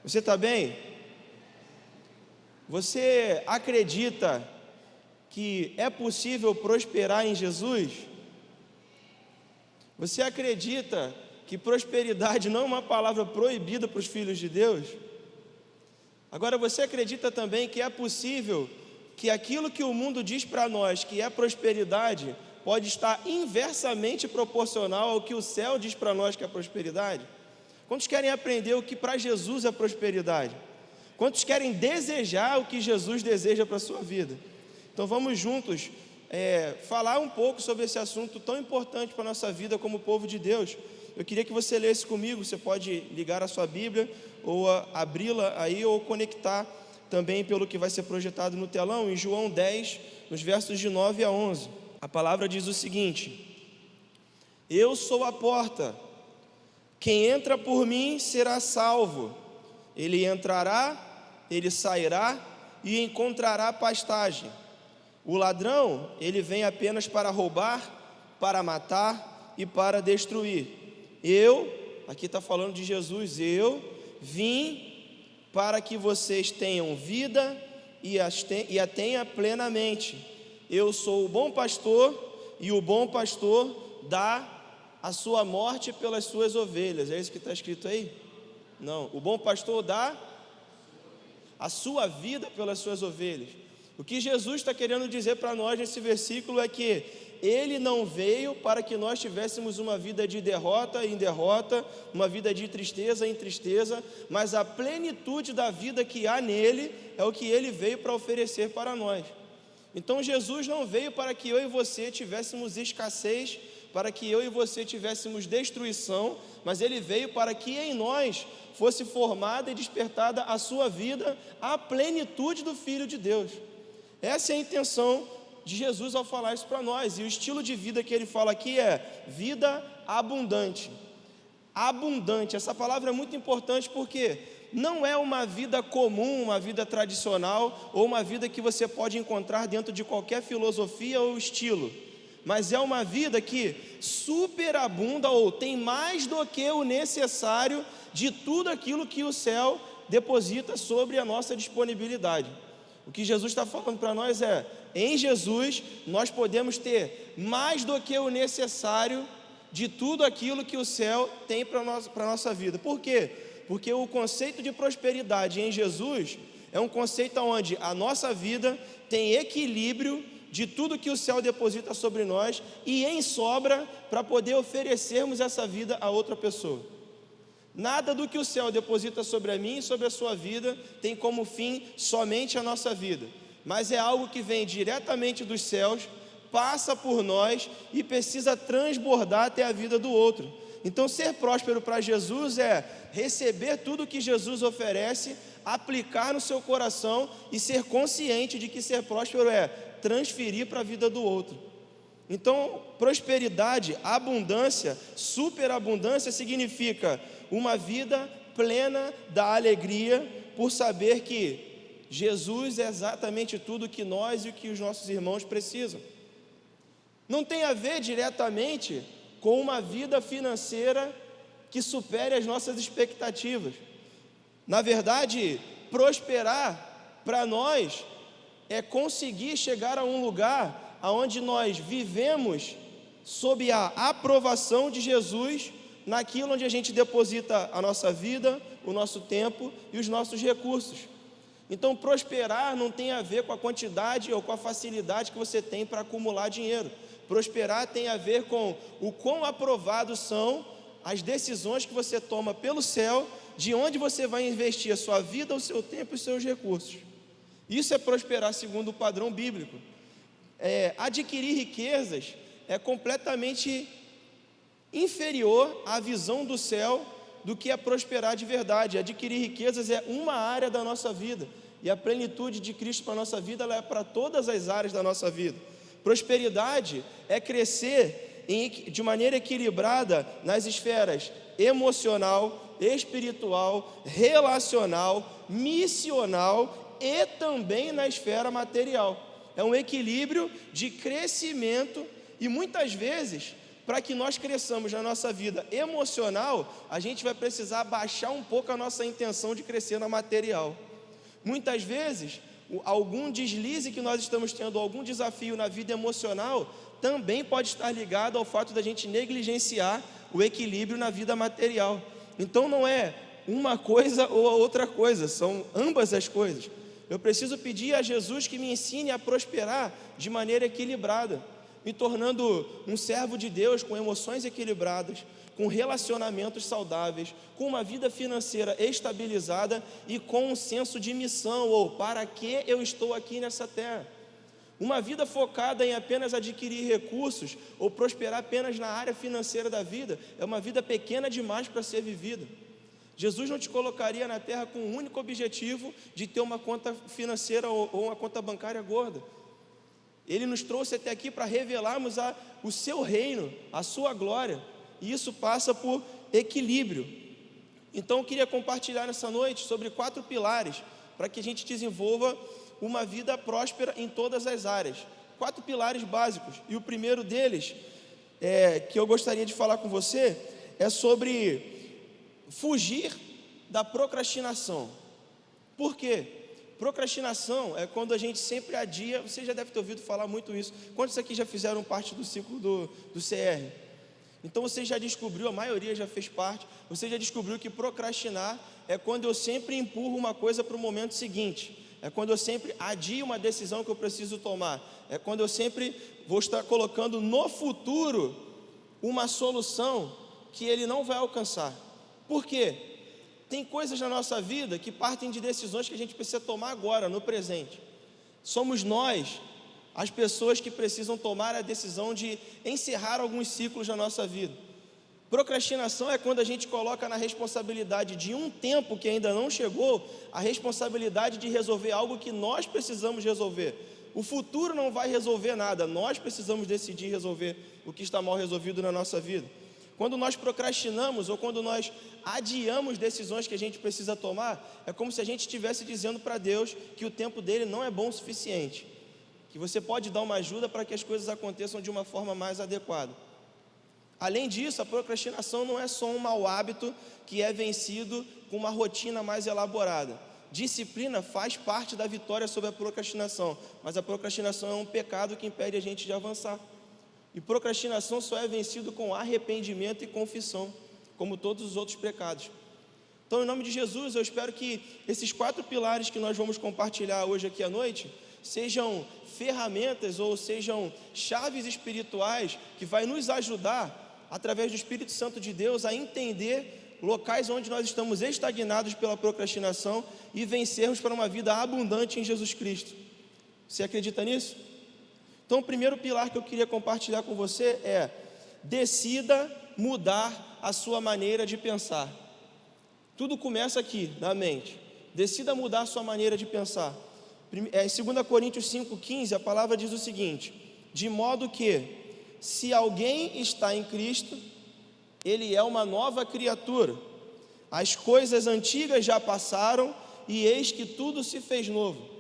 Você está bem? Você acredita que é possível prosperar em Jesus? Você acredita que prosperidade não é uma palavra proibida para os filhos de Deus? Agora, você acredita também que é possível que aquilo que o mundo diz para nós que é prosperidade pode estar inversamente proporcional ao que o céu diz para nós que é prosperidade? Quantos querem aprender o que para Jesus é prosperidade? Quantos querem desejar o que Jesus deseja para a sua vida? Então vamos juntos falar um pouco sobre esse assunto tão importante para a nossa vida como povo de Deus. Eu queria que você lesse comigo. Você pode ligar a sua Bíblia ou abri-la aí, ou conectar também pelo que vai ser projetado no telão, em João 10, nos versos de 9 a 11. A palavra diz o seguinte: eu sou a porta, quem entra por mim será salvo. Ele entrará, ele sairá e encontrará pastagem. O ladrão, ele vem apenas para roubar, para matar e para destruir. Aqui está falando de Jesus, eu vim para que vocês tenham vida e a tenha plenamente. Eu sou o bom pastor, e o bom pastor dá a sua morte pelas suas ovelhas. É isso que está escrito aí? Não, o bom pastor dá a sua vida pelas suas ovelhas. O que Jesus está querendo dizer para nós nesse versículo é que Ele não veio para que nós tivéssemos uma vida de derrota em derrota, uma vida de tristeza em tristeza, mas a plenitude da vida que há nele é o que Ele veio para oferecer para nós. Então Jesus não veio para que eu e você tivéssemos escassez, para que eu e você tivéssemos destruição, mas Ele veio para que em nós fosse formada e despertada a sua vida, a plenitude do Filho de Deus. Essa é a intenção de Jesus ao falar isso para nós, e o estilo de vida que Ele fala aqui é vida abundante. Abundante, essa palavra é muito importante porque não é uma vida comum, uma vida tradicional, ou uma vida que você pode encontrar dentro de qualquer filosofia ou estilo, mas é uma vida que superabunda, ou tem mais do que o necessário de tudo aquilo que o céu deposita sobre a nossa disponibilidade. O que Jesus está falando para nós é: em Jesus nós podemos ter mais do que o necessário de tudo aquilo que o céu tem para a nossa vida. Por quê? Porque o conceito de prosperidade em Jesus é um conceito onde a nossa vida tem equilíbrio de tudo que o céu deposita sobre nós e em sobra para poder oferecermos essa vida a outra pessoa. Nada do que o céu deposita sobre a mim e sobre a sua vida tem como fim somente a nossa vida, mas é algo que vem diretamente dos céus, passa por nós e precisa transbordar até a vida do outro. Então, ser próspero para Jesus é receber tudo que Jesus oferece, aplicar no seu coração e ser consciente de que ser próspero é transferir para a vida do outro. Então, prosperidade, abundância, superabundância significa uma vida plena da alegria por saber que Jesus é exatamente tudo que nós e o que os nossos irmãos precisam. Não tem a ver diretamente com uma vida financeira que supere as nossas expectativas. Na verdade, prosperar para nós é conseguir chegar a um lugar onde nós vivemos sob a aprovação de Jesus naquilo onde a gente deposita a nossa vida, o nosso tempo e os nossos recursos. Então, prosperar não tem a ver com a quantidade ou com a facilidade que você tem para acumular dinheiro. Prosperar tem a ver com o quão aprovados são as decisões que você toma pelo céu, de onde você vai investir a sua vida, o seu tempo e os seus recursos. Isso é prosperar segundo o padrão bíblico. Adquirir riquezas é completamente inferior à visão do céu do que é prosperar de verdade. Adquirir riquezas é uma área da nossa vida, e a plenitude de Cristo para a nossa vida, ela é para todas as áreas da nossa vida. Prosperidade é crescer de maneira equilibrada nas esferas emocional, espiritual, relacional, missional e também na esfera material. É um equilíbrio de crescimento, e muitas vezes para que nós cresçamos na nossa vida emocional, a gente vai precisar baixar um pouco a nossa intenção de crescer na material. Muitas vezes, algum deslize que nós estamos tendo, algum desafio na vida emocional, também pode estar ligado ao fato da gente negligenciar o equilíbrio na vida material. Então não é uma coisa ou a outra coisa, são ambas as coisas. Eu preciso pedir a Jesus que me ensine a prosperar de maneira equilibrada, me tornando um servo de Deus com emoções equilibradas, com relacionamentos saudáveis, com uma vida financeira estabilizada e com um senso de missão, ou para que eu estou aqui nessa terra. Uma vida focada em apenas adquirir recursos ou prosperar apenas na área financeira da vida é uma vida pequena demais para ser vivida. Jesus não te colocaria na terra com o único objetivo de ter uma conta financeira ou uma conta bancária gorda. Ele nos trouxe até aqui para revelarmos o seu reino, a sua glória, e isso passa por equilíbrio. Então eu queria compartilhar nessa noite sobre 4 pilares para que a gente desenvolva uma vida próspera em todas as áreas. 4 pilares básicos, e o primeiro deles, que eu gostaria de falar com você, é sobre fugir da procrastinação. Por quê? Procrastinação é quando a gente sempre adia. Você já deve ter ouvido falar muito isso. Quantos aqui já fizeram parte do ciclo do CR? Então você já descobriu, a maioria já fez parte, você já descobriu que procrastinar é quando eu sempre empurro uma coisa para o momento seguinte, é quando eu sempre adio uma decisão que eu preciso tomar, é quando eu sempre vou estar colocando no futuro uma solução que ele não vai alcançar. Por quê? Tem coisas na nossa vida que partem de decisões que a gente precisa tomar agora, no presente. Somos nós as pessoas que precisam tomar a decisão de encerrar alguns ciclos na nossa vida. Procrastinação é quando a gente coloca na responsabilidade de um tempo que ainda não chegou, a responsabilidade de resolver algo que nós precisamos resolver. O futuro não vai resolver nada, nós precisamos decidir resolver o que está mal resolvido na nossa vida. Quando nós procrastinamos ou quando nós adiamos decisões que a gente precisa tomar, é como se a gente estivesse dizendo para Deus que o tempo dele não é bom o suficiente, que você pode dar uma ajuda para que as coisas aconteçam de uma forma mais adequada. Além disso, a procrastinação não é só um mau hábito que é vencido com uma rotina mais elaborada. Disciplina faz parte da vitória sobre a procrastinação, mas a procrastinação é um pecado que impede a gente de avançar. E procrastinação só é vencido com arrependimento e confissão, como todos os outros pecados. Então, em nome de Jesus, eu espero que esses 4 pilares que nós vamos compartilhar hoje aqui à noite sejam ferramentas ou sejam chaves espirituais que vai nos ajudar, através do Espírito Santo de Deus, a entender locais onde nós estamos estagnados pela procrastinação e vencermos para uma vida abundante em Jesus Cristo. Você acredita nisso? Então, o primeiro pilar que eu queria compartilhar com você é: decida mudar a sua maneira de pensar. Tudo começa aqui, na mente. Decida mudar a sua maneira de pensar. Em 2 Coríntios 5,15, a palavra diz o seguinte: de modo que, se alguém está em Cristo, ele é uma nova criatura. As coisas antigas já passaram, e eis que tudo se fez novo.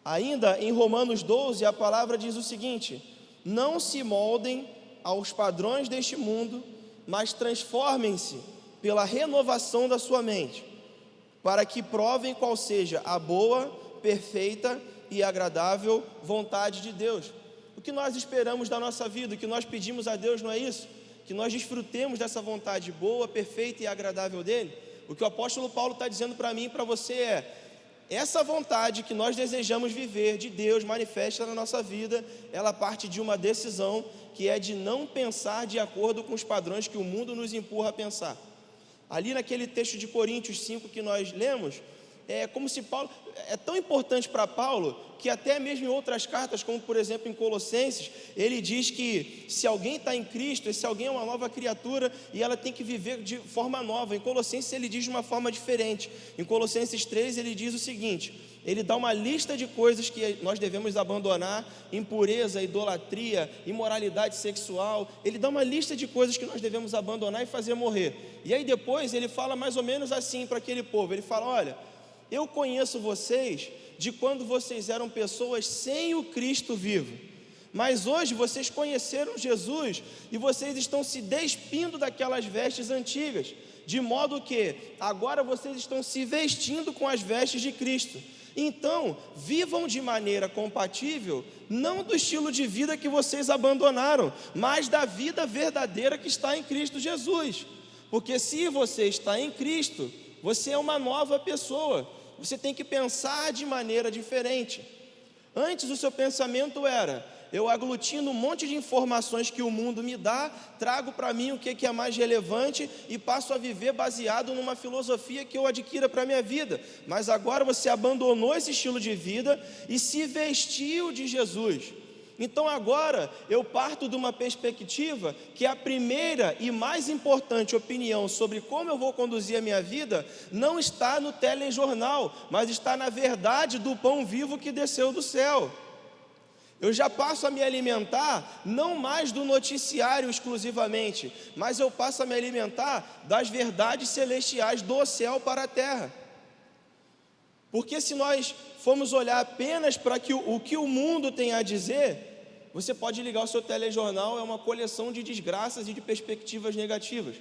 Ainda em Romanos 12, a palavra diz o seguinte: não se moldem aos padrões deste mundo, mas transformem-se pela renovação da sua mente, para que provem qual seja a boa, perfeita e agradável vontade de Deus. O que nós esperamos da nossa vida, o que nós pedimos a Deus, não é isso? Que nós desfrutemos dessa vontade boa, perfeita e agradável dele. O que o apóstolo Paulo está dizendo para mim e para você é: essa vontade que nós desejamos viver de Deus manifesta na nossa vida, ela parte de uma decisão que é de não pensar de acordo com os padrões que o mundo nos empurra a pensar. Ali naquele texto de Coríntios 5 que nós lemos, é como se Paulo, é tão importante para Paulo, que até mesmo em outras cartas, como por exemplo em Colossenses, ele diz que se alguém está em Cristo, esse alguém é uma nova criatura e ela tem que viver de forma nova. Em Colossenses ele diz de uma forma diferente. Em Colossenses 3 ele diz o seguinte: ele dá uma lista de coisas que nós devemos abandonar: impureza, idolatria, imoralidade sexual. Ele dá uma lista de coisas que nós devemos abandonar e fazer morrer. E aí depois ele fala mais ou menos assim para aquele povo, ele fala: olha, eu conheço vocês de quando vocês eram pessoas sem o Cristo vivo, Mas hoje vocês conheceram Jesus e vocês estão se despindo daquelas vestes antigas, de modo que agora vocês estão se vestindo com as vestes de Cristo. Então, vivam de maneira compatível, não do estilo de vida que vocês abandonaram, mas da vida verdadeira que está em Cristo Jesus. Porque se você está em Cristo, você é uma nova pessoa. Você tem que pensar de maneira diferente. Antes o seu pensamento era: eu aglutino um monte de informações que o mundo me dá, trago para mim o que é mais relevante e passo a viver baseado numa filosofia que eu adquira para a minha vida. Mas agora você abandonou esse estilo de vida e se vestiu de Jesus. Então agora eu parto de uma perspectiva que a primeira e mais importante opinião sobre como eu vou conduzir a minha vida não está no telejornal, mas está na verdade do pão vivo que desceu do céu. Eu já passo a me alimentar não mais do noticiário exclusivamente, mas eu passo a me alimentar das verdades celestiais do céu para a terra. Porque se nós formos olhar apenas para o que o mundo tem a dizer, você pode ligar o seu telejornal, é uma coleção de desgraças e de perspectivas negativas.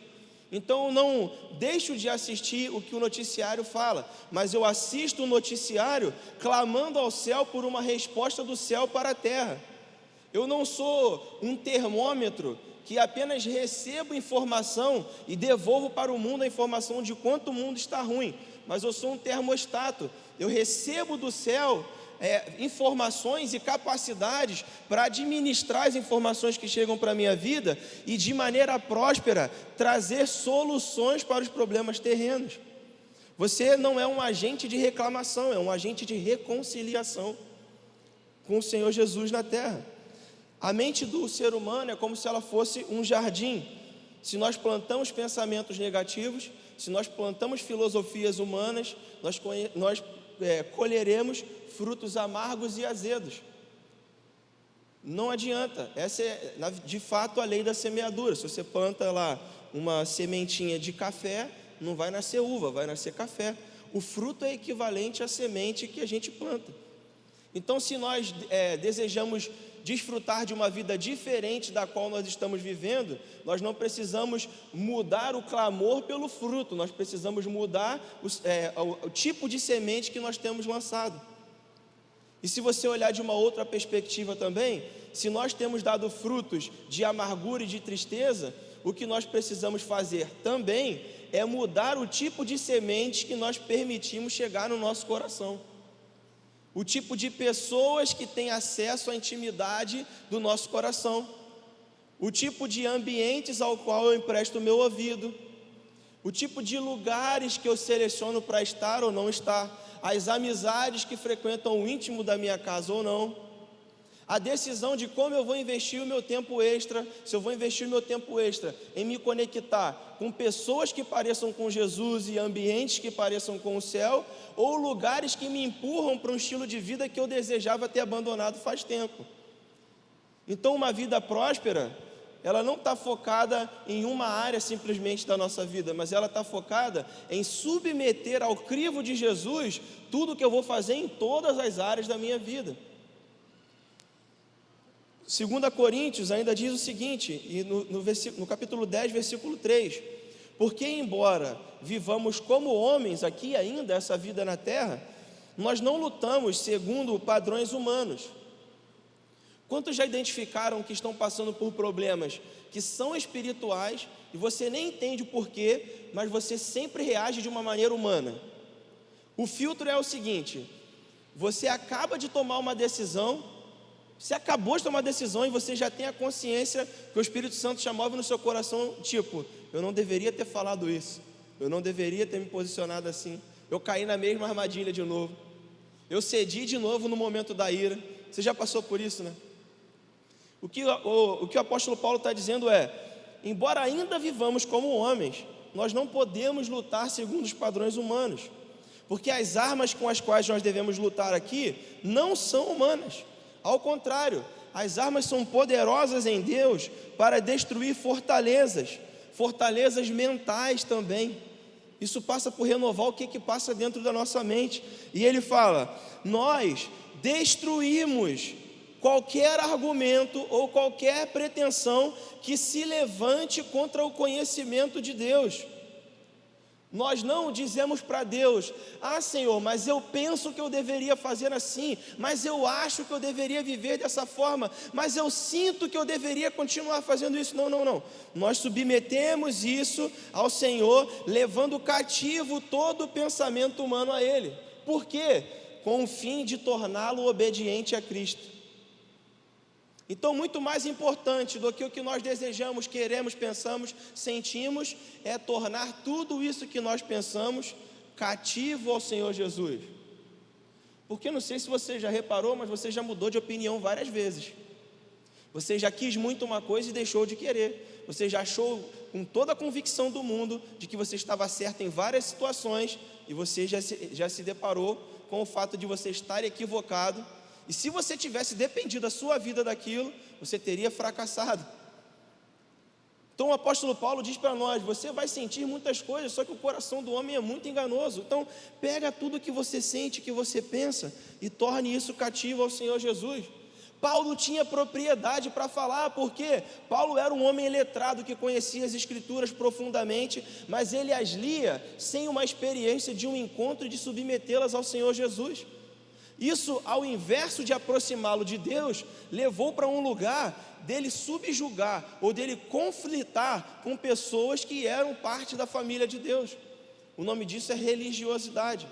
Então eu não deixo de assistir o que o noticiário fala, mas eu assisto o noticiário clamando ao céu por uma resposta do céu para a terra. Eu não sou um termômetro que apenas recebo informação e devolvo para o mundo a informação de quanto o mundo está ruim, mas eu sou um termostato. Eu recebo do céu informações e capacidades para administrar as informações que chegam para a minha vida e de maneira próspera trazer soluções para os problemas terrenos. Você não é um agente de reclamação, é um agente de reconciliação com o Senhor Jesus na terra. A mente do ser humano é como se ela fosse um jardim. Se nós plantamos pensamentos negativos, se nós plantamos filosofias humanas, nós colheremos frutos amargos e azedos. Não adianta, essa é de fato a lei da semeadura. Se você planta lá uma sementinha de café, não vai nascer uva, vai nascer café. O fruto é equivalente à semente que a gente planta. Então, se nós desejamos desfrutar de uma vida diferente da qual nós estamos vivendo, nós não precisamos mudar o clamor pelo fruto, nós precisamos mudar o tipo de semente que nós temos lançado. E se você olhar de uma outra perspectiva também, se nós temos dado frutos de amargura e de tristeza, o que nós precisamos fazer também é mudar o tipo de semente que nós permitimos chegar no nosso coração. O tipo de pessoas que têm acesso à intimidade do nosso coração, o tipo de ambientes ao qual eu empresto o meu ouvido, o tipo de lugares que eu seleciono para estar ou não estar, as amizades que frequentam o íntimo da minha casa ou não, a decisão de como eu vou investir o meu tempo extra, se eu vou investir o meu tempo extra em me conectar com pessoas que pareçam com Jesus e ambientes que pareçam com o céu, ou lugares que me empurram para um estilo de vida que eu desejava ter abandonado faz tempo. Então uma vida próspera, ela não está focada em uma área simplesmente da nossa vida, mas ela está focada em submeter ao crivo de Jesus tudo que eu vou fazer em todas as áreas da minha vida. 2 Coríntios ainda diz o seguinte, e no capítulo 10, versículo 3: porque embora vivamos como homens aqui ainda, essa vida na terra, nós não lutamos segundo padrões humanos. Quantos já identificaram que estão passando por problemas que são espirituais e você nem entende o porquê, mas você sempre reage de uma maneira humana? O filtro é o seguinte: você acaba de tomar uma decisão, você acabou de tomar uma decisão e você já tem a consciência que o Espírito Santo já move no seu coração, tipo, eu não deveria ter falado isso, eu não deveria ter me posicionado assim, eu caí na mesma armadilha de novo, eu cedi de novo no momento da ira. Você já passou por isso, né? O que o apóstolo Paulo está dizendo é: embora ainda vivamos como homens, nós não podemos lutar segundo os padrões humanos, porque as armas com as quais nós devemos lutar aqui não são humanas. Ao contrário, as armas são poderosas em Deus para destruir fortalezas mentais também. Isso passa por renovar o que passa dentro da nossa mente. E ele fala: nós destruímos qualquer argumento ou qualquer pretensão que se levante contra o conhecimento de Deus. Nós não dizemos para Deus: ah, Senhor, mas eu penso que eu deveria fazer assim, mas eu acho que eu deveria viver dessa forma, mas eu sinto que eu deveria continuar fazendo isso. Não, não, não. Nós submetemos isso ao Senhor, levando cativo todo o pensamento humano a Ele. Por quê? Com o fim de torná-lo obediente a Cristo. Então, muito mais importante do que o que nós desejamos, queremos, pensamos, sentimos, é tornar tudo isso que nós pensamos cativo ao Senhor Jesus. Porque não sei se você já reparou, mas você já mudou de opinião várias vezes. Você já quis muito uma coisa e deixou de querer. Você já achou com toda a convicção do mundo de que você estava certo em várias situações e você já se deparou com o fato de você estar equivocado. E se você tivesse dependido da sua vida daquilo, você teria fracassado. Então o apóstolo Paulo diz para nós: você vai sentir muitas coisas, só que o coração do homem é muito enganoso. Então pega tudo que você sente, que você pensa, e torne isso cativo ao Senhor Jesus. Paulo tinha propriedade para falar, porque Paulo era um homem letrado que conhecia as Escrituras profundamente, mas ele as lia sem uma experiência de um encontro e de submetê-las ao Senhor Jesus. Isso, ao invés de aproximá-lo de Deus, levou para um lugar dele subjugar ou dele conflitar com pessoas que eram parte da família de Deus. O nome disso é religiosidade.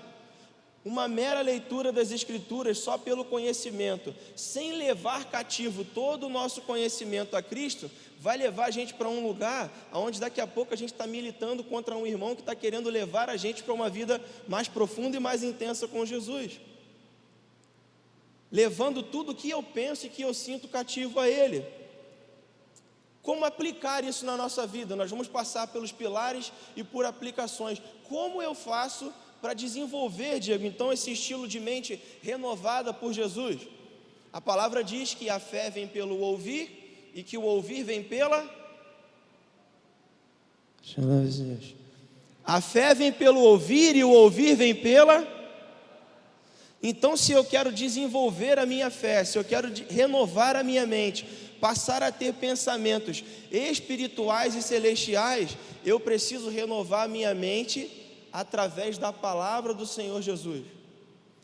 Uma mera leitura das Escrituras só pelo conhecimento, sem levar cativo todo o nosso conhecimento a Cristo, vai levar a gente para um lugar onde daqui a pouco a gente está militando contra um irmão que está querendo levar a gente para uma vida mais profunda e mais intensa com Jesus, levando tudo que eu penso e que eu sinto cativo a Ele. Como aplicar isso na nossa vida? Nós vamos passar pelos pilares e por aplicações. Como eu faço para desenvolver, Diego, então, esse estilo de mente renovada por Jesus? A palavra diz que a fé vem pelo ouvir e que o ouvir vem pela... A fé vem pelo ouvir e o ouvir vem pela... Então, se eu quero desenvolver a minha fé, se eu quero renovar a minha mente, passar a ter pensamentos espirituais e celestiais, eu preciso renovar a minha mente através da palavra do Senhor Jesus.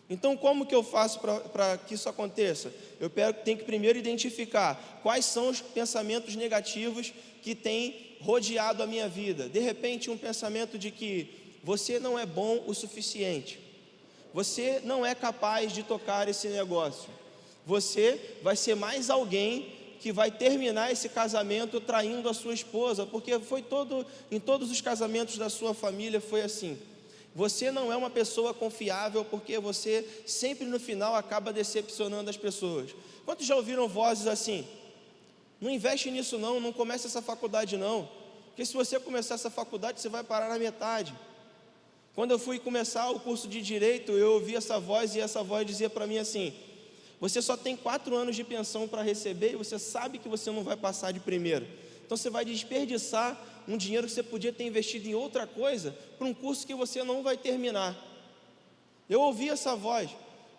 Então, como que eu faço para que isso aconteça? Eu tenho que primeiro identificar quais são os pensamentos negativos que têm rodeado a minha vida. De repente, um pensamento de que você não é bom o suficiente. Você não é capaz de tocar esse negócio. Você vai ser mais alguém que vai terminar esse casamento traindo a sua esposa, porque em todos os casamentos da sua família foi assim. Você não é uma pessoa confiável, porque você sempre no final acaba decepcionando as pessoas. Quantos já ouviram vozes assim? Não investe nisso não comece essa faculdade não, porque se você começar essa faculdade, você vai parar na metade. Quando eu fui começar o curso de Direito, eu ouvi essa voz, e essa voz dizia para mim assim: você só tem 4 anos de pensão para receber, e você sabe que você não vai passar de primeira. Então você vai desperdiçar um dinheiro que você podia ter investido em outra coisa, para um curso que você não vai terminar. Eu ouvi essa voz,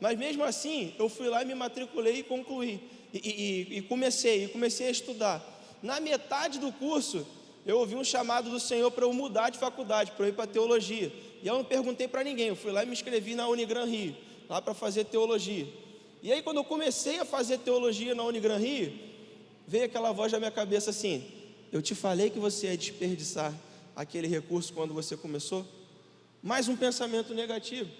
mas mesmo assim, eu fui lá e me matriculei e concluí, e comecei a estudar. Na metade do curso, eu ouvi um chamado do Senhor para eu mudar de faculdade, para eu ir para teologia. E eu não perguntei para ninguém, eu fui lá e me inscrevi na Unigran Rio, lá para fazer teologia. E aí, quando eu comecei a fazer teologia na Unigran Rio, veio aquela voz na minha cabeça assim: eu te falei que você ia desperdiçar aquele recurso quando você começou. Mais um pensamento negativo.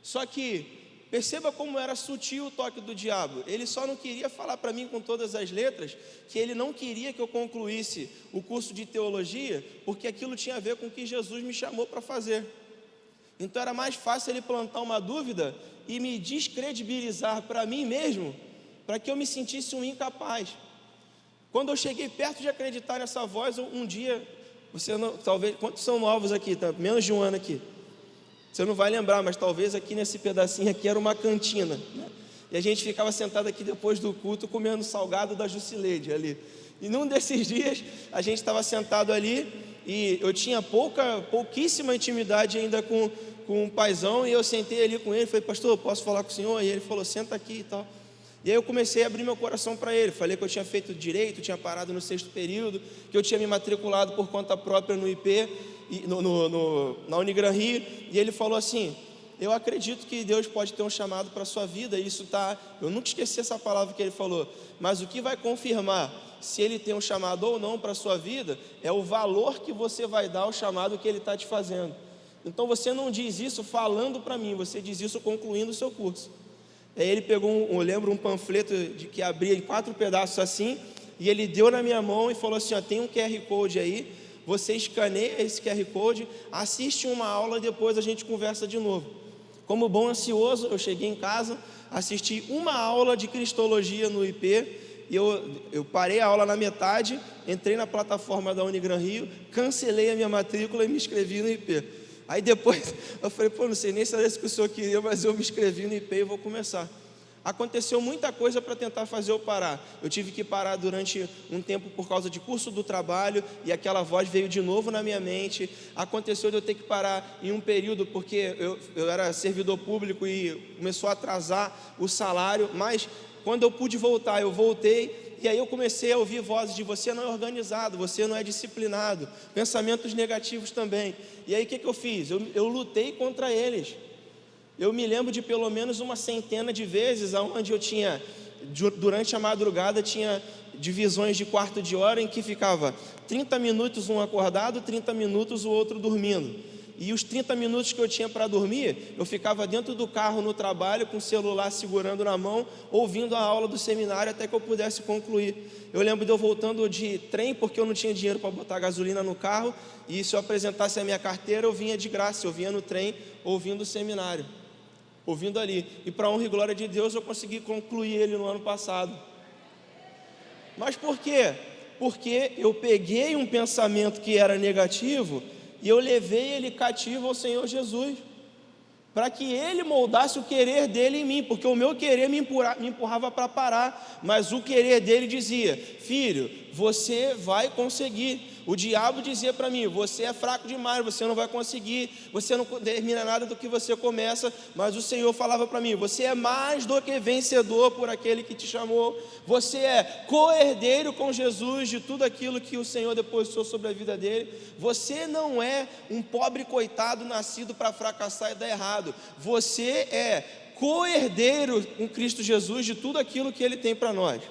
Só que, perceba como era sutil o toque do diabo. Ele só não queria falar para mim com todas as letras que ele não queria que eu concluísse o curso de teologia, porque aquilo tinha a ver com o que Jesus me chamou para fazer. Então era mais fácil ele plantar uma dúvida e me descredibilizar para mim mesmo, para que eu me sentisse um incapaz. Quando eu cheguei perto de acreditar nessa voz, um dia, você não, talvez, quantos são novos aqui? Tá? Menos de um ano aqui. Você não vai lembrar, mas talvez aqui nesse pedacinho aqui era uma cantina, né? E a gente ficava sentado aqui depois do culto comendo salgado da Jusileide ali. E num desses dias a gente estava sentado ali e eu tinha pouquíssima intimidade ainda com um paizão, e eu sentei ali com ele, falei: pastor, posso falar com o senhor? E ele falou: senta aqui e tal. E aí eu comecei a abrir meu coração para ele. Falei que eu tinha feito direito, tinha parado no 6º período, que eu tinha me matriculado por conta própria no IP, na Unigran Rio. E ele falou assim: eu acredito que Deus pode ter um chamado para a sua vida. E isso tá, eu nunca esqueci essa palavra que ele falou. Mas o que vai confirmar se ele tem um chamado ou não para a sua vida é o valor que você vai dar ao chamado que ele está te fazendo. Então você não diz isso falando para mim, você diz isso concluindo o seu curso. Aí ele pegou, eu lembro, um panfleto que abria em 4 pedaços assim, e ele deu na minha mão e falou assim: ó, tem um QR Code aí, você escaneia esse QR Code, assiste uma aula e depois a gente conversa de novo. Como bom ansioso, eu cheguei em casa, assisti uma aula de Cristologia no IP, e eu parei a aula na metade, entrei na plataforma da Unigran Rio, cancelei a minha matrícula e me inscrevi no IP. Aí depois eu falei: pô, não sei nem se era isso que o senhor queria, mas eu me inscrevi no IP e vou começar. Aconteceu muita coisa para tentar fazer eu parar. Eu tive que parar durante um tempo por causa de curso do trabalho, e aquela voz veio de novo na minha mente. Aconteceu de eu ter que parar em um período, porque eu era servidor público e começou a atrasar o salário, mas quando eu pude voltar, eu voltei. E aí eu comecei a ouvir vozes de: você não é organizado, você não é disciplinado, pensamentos negativos também. E aí o que eu fiz? Eu lutei contra eles. Eu me lembro de pelo menos uma centena de vezes onde eu tinha, durante a madrugada, tinha divisões de quarto de hora em que ficava 30 minutos um acordado, 30 minutos o outro dormindo. E os 30 minutos que eu tinha para dormir, eu ficava dentro do carro no trabalho, com o celular segurando na mão, ouvindo a aula do seminário até que eu pudesse concluir. Eu lembro de eu voltando de trem, porque eu não tinha dinheiro para botar gasolina no carro, e se eu apresentasse a minha carteira, eu vinha de graça, eu vinha no trem, ouvindo o seminário, ouvindo ali. E para honra e glória de Deus, eu consegui concluir ele no ano passado. Mas por quê? Porque eu peguei um pensamento que era negativo e eu levei ele cativo ao Senhor Jesus, para que Ele moldasse o querer dele em mim, porque o meu querer me empurrava para parar, mas o querer dele dizia: filho, você vai conseguir. O diabo dizia para mim: você é fraco demais, você não vai conseguir, você não termina nada do que você começa. Mas o Senhor falava para mim: você é mais do que vencedor por aquele que te chamou, você é co-herdeiro com Jesus de tudo aquilo que o Senhor depositou sobre a vida dele. Você não é um pobre coitado nascido para fracassar e dar errado, você é co-herdeiro com Cristo Jesus de tudo aquilo que Ele tem para nós.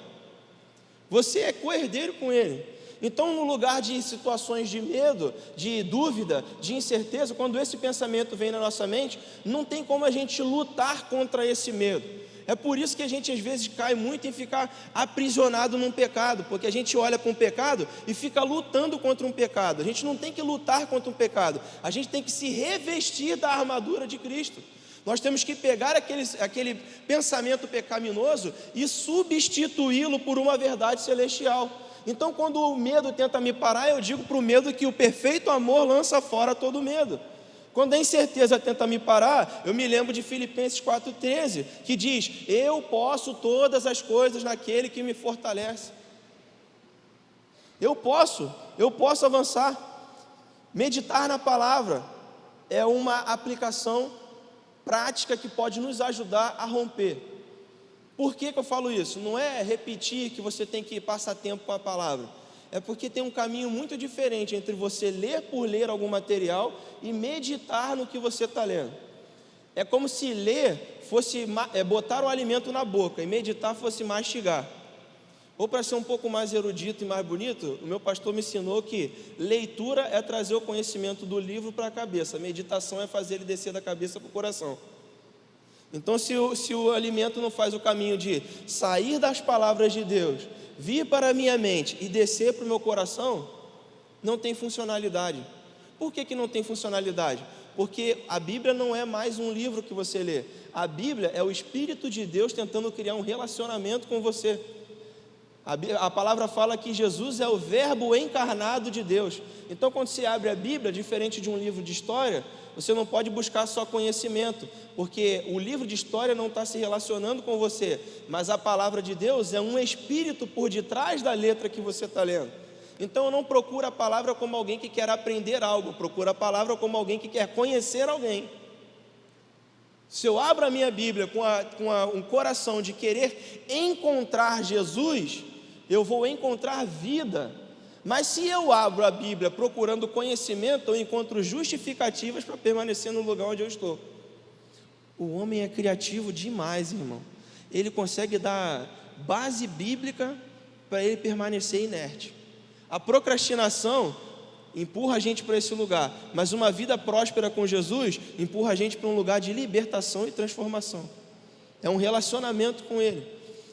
Você é co-herdeiro com Ele. Então, no lugar de situações de medo, de dúvida, de incerteza, quando esse pensamento vem na nossa mente, não tem como a gente lutar contra esse medo. É por isso que a gente às vezes cai muito em ficar aprisionado num pecado, porque a gente olha para um pecado e fica lutando contra um pecado. A gente não tem que lutar contra um pecado, a gente tem que se revestir da armadura de Cristo. Nós temos que pegar aquele pensamento pecaminoso e substituí-lo por uma verdade celestial. Então, quando o medo tenta me parar, eu digo para o medo que o perfeito amor lança fora todo medo. Quando a incerteza tenta me parar, eu me lembro de Filipenses 4,13, que diz: eu posso todas as coisas naquele que me fortalece. Eu posso avançar. Meditar na palavra é uma aplicação prática que pode nos ajudar a romper. Por que eu falo isso? Não é repetir que você tem que passar tempo com a palavra. É porque tem um caminho muito diferente entre você ler por ler algum material e meditar no que você está lendo. É como se ler fosse botar o alimento na boca e meditar fosse mastigar. Ou, para ser um pouco mais erudito e mais bonito, o meu pastor me ensinou que leitura é trazer o conhecimento do livro para a cabeça, meditação é fazer ele descer da cabeça para o coração. Então, se o alimento não faz o caminho de sair das palavras de Deus, vir para a minha mente e descer para o meu coração, não tem funcionalidade. Por que não tem funcionalidade? Porque a Bíblia não é mais um livro que você lê. A Bíblia é o Espírito de Deus tentando criar um relacionamento com você. A palavra fala que Jesus é o verbo encarnado de Deus. Então, quando você abre a Bíblia, diferente de um livro de história, você não pode buscar só conhecimento, porque o livro de história não está se relacionando com você, mas a palavra de Deus é um espírito por detrás da letra que você está lendo. Então, eu não procuro a palavra como alguém que quer aprender algo, procuro a palavra como alguém que quer conhecer alguém. Se eu abro a minha Bíblia com um coração de querer encontrar Jesus, eu vou encontrar vida. Mas se eu abro a Bíblia procurando conhecimento, eu encontro justificativas para permanecer no lugar onde eu estou. O homem é criativo demais, irmão. Ele consegue dar base bíblica para ele permanecer inerte. A procrastinação empurra a gente para esse lugar, mas uma vida próspera com Jesus empurra a gente para um lugar de libertação e transformação. É um relacionamento com Ele.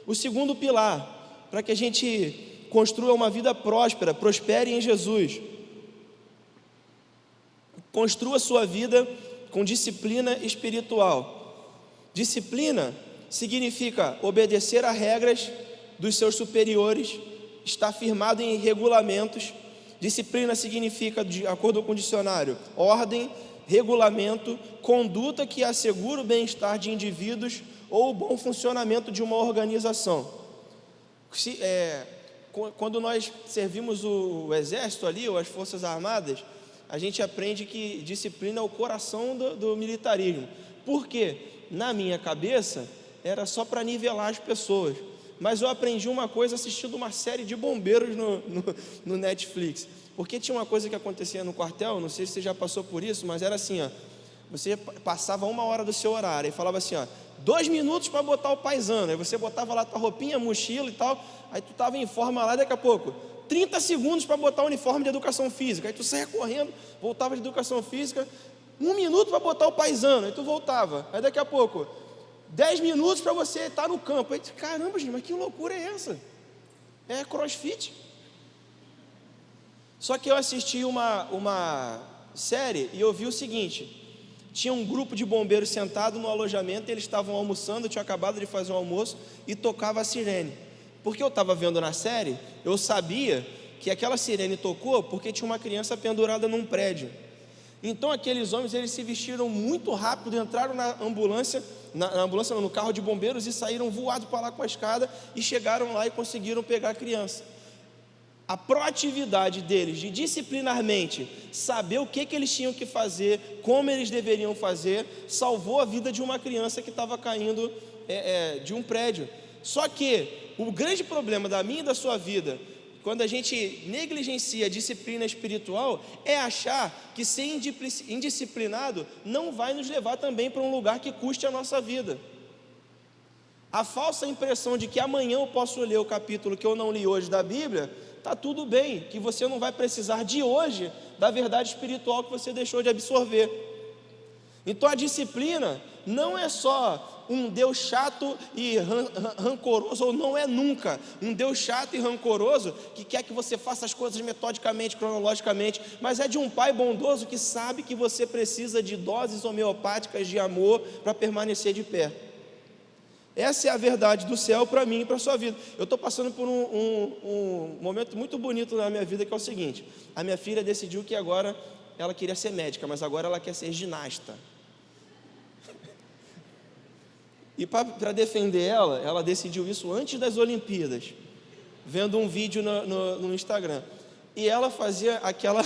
O segundo pilar, para que a gente construa uma vida próspera, prospere em Jesus. Construa sua vida com disciplina espiritual. Disciplina significa obedecer a regras dos seus superiores, estar firmado em regulamentos. Disciplina significa, de acordo com o dicionário, ordem, regulamento, conduta que assegura o bem-estar de indivíduos ou o bom funcionamento de uma organização. Quando nós servimos o exército ali, ou as forças armadas, a gente aprende que disciplina é o coração do militarismo. Por quê? Na minha cabeça, era só para nivelar as pessoas. Mas eu aprendi uma coisa assistindo uma série de bombeiros no Netflix. Porque tinha uma coisa que acontecia no quartel, não sei se você já passou por isso, mas era assim, ó, você passava 1 hora do seu horário e falava assim, ó, 2 minutos para botar o paisano. Aí você botava lá tua roupinha, mochila e tal, aí tu estava em forma lá, daqui a pouco 30 segundos para botar o uniforme de educação física. Aí tu saia correndo, voltava de educação física, 1 minuto para botar o paisano, aí tu voltava. Aí daqui a pouco 10 minutos para você estar no campo. Aí, caramba, gente, mas que loucura é essa? É crossfit. Só que eu assisti uma série e eu vi o seguinte: tinha um grupo de bombeiros sentado no alojamento, eles estavam almoçando, tinham acabado de fazer um almoço e tocava a sirene. Porque eu estava vendo na série, eu sabia que aquela sirene tocou porque tinha uma criança pendurada num prédio. Então aqueles homens, eles se vestiram muito rápido, entraram na ambulância, no carro de bombeiros, e saíram voados para lá com a escada e chegaram lá e conseguiram pegar a criança. A proatividade deles de disciplinarmente saber o que eles tinham que fazer, como eles deveriam fazer, salvou a vida de uma criança que estava caindo de um prédio. Só que o grande problema da minha e da sua vida, quando a gente negligencia a disciplina espiritual, é achar que ser indisciplinado não vai nos levar também para um lugar que custe a nossa vida. A falsa impressão de que amanhã eu posso ler o capítulo que eu não li hoje da Bíblia, está tudo bem, que você não vai precisar de hoje da verdade espiritual que você deixou de absorver. Então a disciplina não é só um Deus chato e rancoroso, ou não é nunca um Deus chato e rancoroso que quer que você faça as coisas metodicamente, cronologicamente, mas é de um Pai bondoso que sabe que você precisa de doses homeopáticas de amor para permanecer de pé. Essa é a verdade do céu para mim e para a sua vida. Eu estou passando por um momento muito bonito na minha vida, que é o seguinte: a minha filha decidiu que agora ela queria ser médica, mas agora ela quer ser ginasta. E para defender ela decidiu isso antes das Olimpíadas, vendo um vídeo no Instagram. E ela fazia aquela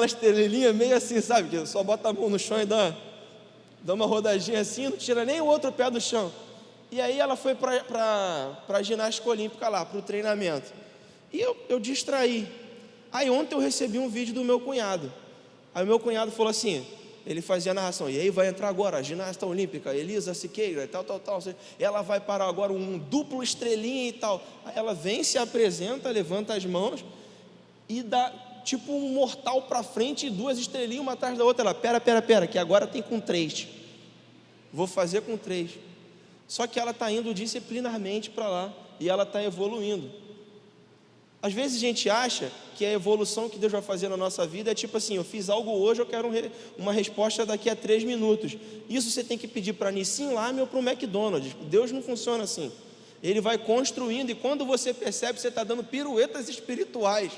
estrelinha meio assim, sabe? Que só bota a mão no chão e dá uma rodadinha assim, não tira nem o outro pé do chão. E aí ela foi para a ginástica olímpica lá, para o treinamento. E eu distraí. Aí ontem eu recebi um vídeo do meu cunhado. Aí o meu cunhado falou assim, ele fazia a narração, e aí vai entrar agora a ginasta olímpica, Elisa Siqueira, e tal, ela vai parar agora um duplo estrelinha e tal. Aí ela vem, se apresenta, levanta as mãos e dá tipo um mortal para frente e 2 estrelinhas uma atrás da outra. Ela, pera, que agora tem com 3. Vou fazer com 3. Só que ela está indo disciplinarmente para lá e ela está evoluindo. Às vezes a gente acha que a evolução que Deus vai fazer na nossa vida é tipo assim: eu fiz algo hoje, eu quero uma resposta daqui a 3 minutos. Isso você tem que pedir para Nissin Lame ou para o McDonald's. Deus não funciona assim. Ele vai construindo, e quando você percebe, você está dando piruetas espirituais,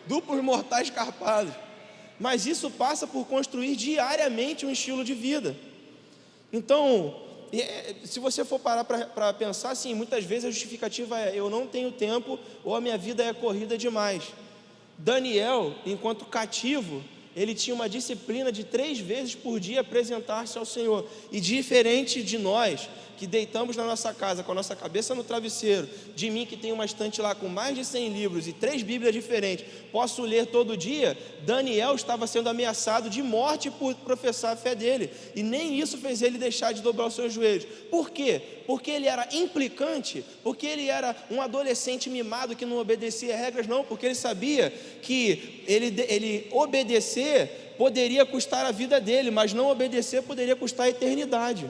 duplos mortais carpados. Mas isso passa por construir diariamente um estilo de vida. Então, se você for parar para pensar assim, muitas vezes a justificativa é: eu não tenho tempo, ou a minha vida é corrida demais. Daniel, enquanto cativo, ele tinha uma disciplina de 3 vezes por dia apresentar-se ao Senhor. E diferente de nós, que deitamos na nossa casa com a nossa cabeça no travesseiro, de mim que tem uma estante lá com mais de 100 livros e 3 Bíblias diferentes, posso ler todo dia, Daniel estava sendo ameaçado de morte por professar a fé dele, e nem isso fez ele deixar de dobrar os seus joelhos. Por quê? Porque ele era implicante, porque ele era um adolescente mimado que não obedecia regras, não, porque ele sabia que ele obedecer poderia custar a vida dele, mas não obedecer poderia custar a eternidade.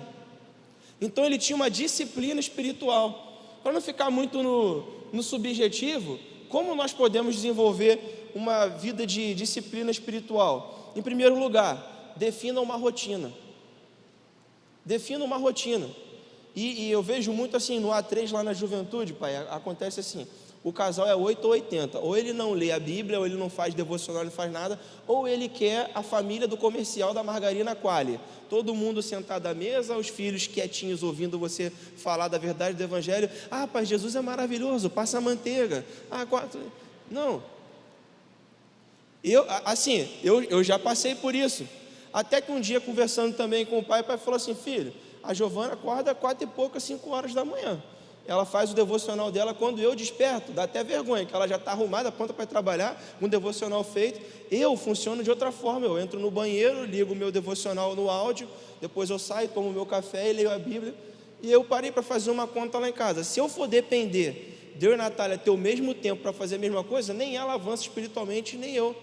Então ele tinha uma disciplina espiritual. Para não ficar muito no subjetivo, como nós podemos desenvolver uma vida de disciplina espiritual? Em primeiro lugar, defina uma rotina. Defina uma rotina. E eu vejo muito assim, no A3 lá na juventude, pai, acontece assim, o casal é 8 ou 80, ou ele não lê a Bíblia, ou ele não faz devocional, não faz nada, ou ele quer a família do comercial da margarina Qualy, todo mundo sentado à mesa, os filhos quietinhos ouvindo você falar da verdade do Evangelho. Ah, pai, Jesus é maravilhoso, passa a manteiga. Não, eu já passei por isso, até que um dia conversando também com o pai falou assim: filho, a Giovana acorda 4 e pouco, 5 horas da manhã. Ela faz o devocional dela quando eu desperto, dá até vergonha, que ela já está arrumada, pronta para trabalhar, com o devocional feito. Eu funciono de outra forma, eu entro no banheiro, ligo o meu devocional no áudio, depois eu saio, tomo o meu café e leio a Bíblia. E eu parei para fazer uma conta lá em casa. Se eu for depender de eu e a Natália ter o mesmo tempo para fazer a mesma coisa, nem ela avança espiritualmente, nem eu.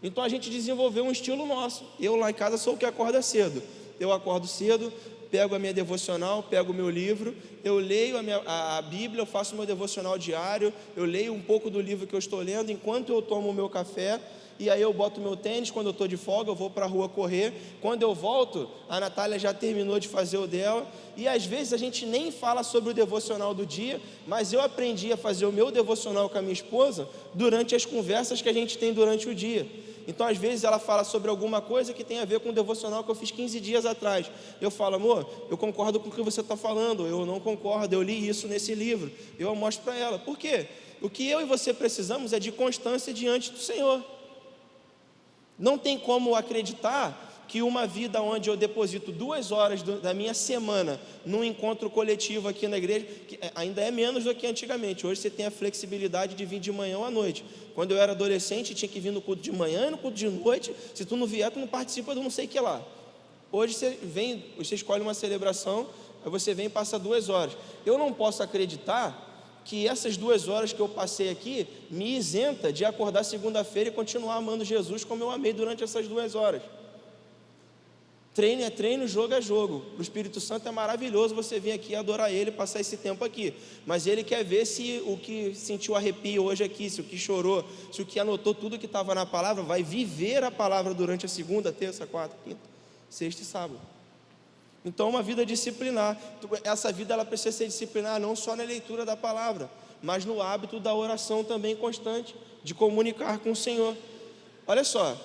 Então a gente desenvolveu um estilo nosso. Eu lá em casa sou o que acorda cedo. Eu acordo cedo, pego a minha devocional, pego o meu livro, eu leio a Bíblia, eu faço o meu devocional diário, eu leio um pouco do livro que eu estou lendo enquanto eu tomo o meu café, e aí eu boto o meu tênis. Quando eu estou de folga, eu vou para a rua correr. Quando eu volto, a Natália já terminou de fazer o dela, e às vezes a gente nem fala sobre o devocional do dia, mas eu aprendi a fazer o meu devocional com a minha esposa durante as conversas que a gente tem durante o dia. Então, às vezes, ela fala sobre alguma coisa que tem a ver com o devocional que eu fiz 15 dias atrás. Eu falo: amor, eu concordo com o que você está falando, eu não concordo, eu li isso nesse livro. Eu mostro para ela. Por quê? O que eu e você precisamos é de constância diante do Senhor. Não tem como acreditar que uma vida onde eu deposito 2 horas da minha semana num encontro coletivo aqui na igreja, que ainda é menos do que antigamente. Hoje você tem a flexibilidade de vir de manhã ou à noite. Quando eu era adolescente, tinha que vir no culto de manhã e no culto de noite. Se tu não vier, tu não participa do não sei o que lá. Hoje você escolhe uma celebração, aí você vem e passa 2 horas. Eu não posso acreditar que essas 2 horas que eu passei aqui me isenta de acordar segunda-feira e continuar amando Jesus como eu amei durante essas 2 horas. Treino é treino, jogo é jogo. O Espírito Santo é maravilhoso você vir aqui adorar Ele, passar esse tempo aqui. Mas Ele quer ver se o que sentiu arrepio hoje aqui, se o que chorou, se o que anotou tudo que estava na palavra, vai viver a palavra durante a segunda, terça, quarta, quinta, sexta e sábado. Então, uma vida disciplinar. Essa vida ela precisa ser disciplinar não só na leitura da palavra, mas no hábito da oração também constante, de comunicar com o Senhor. Olha só,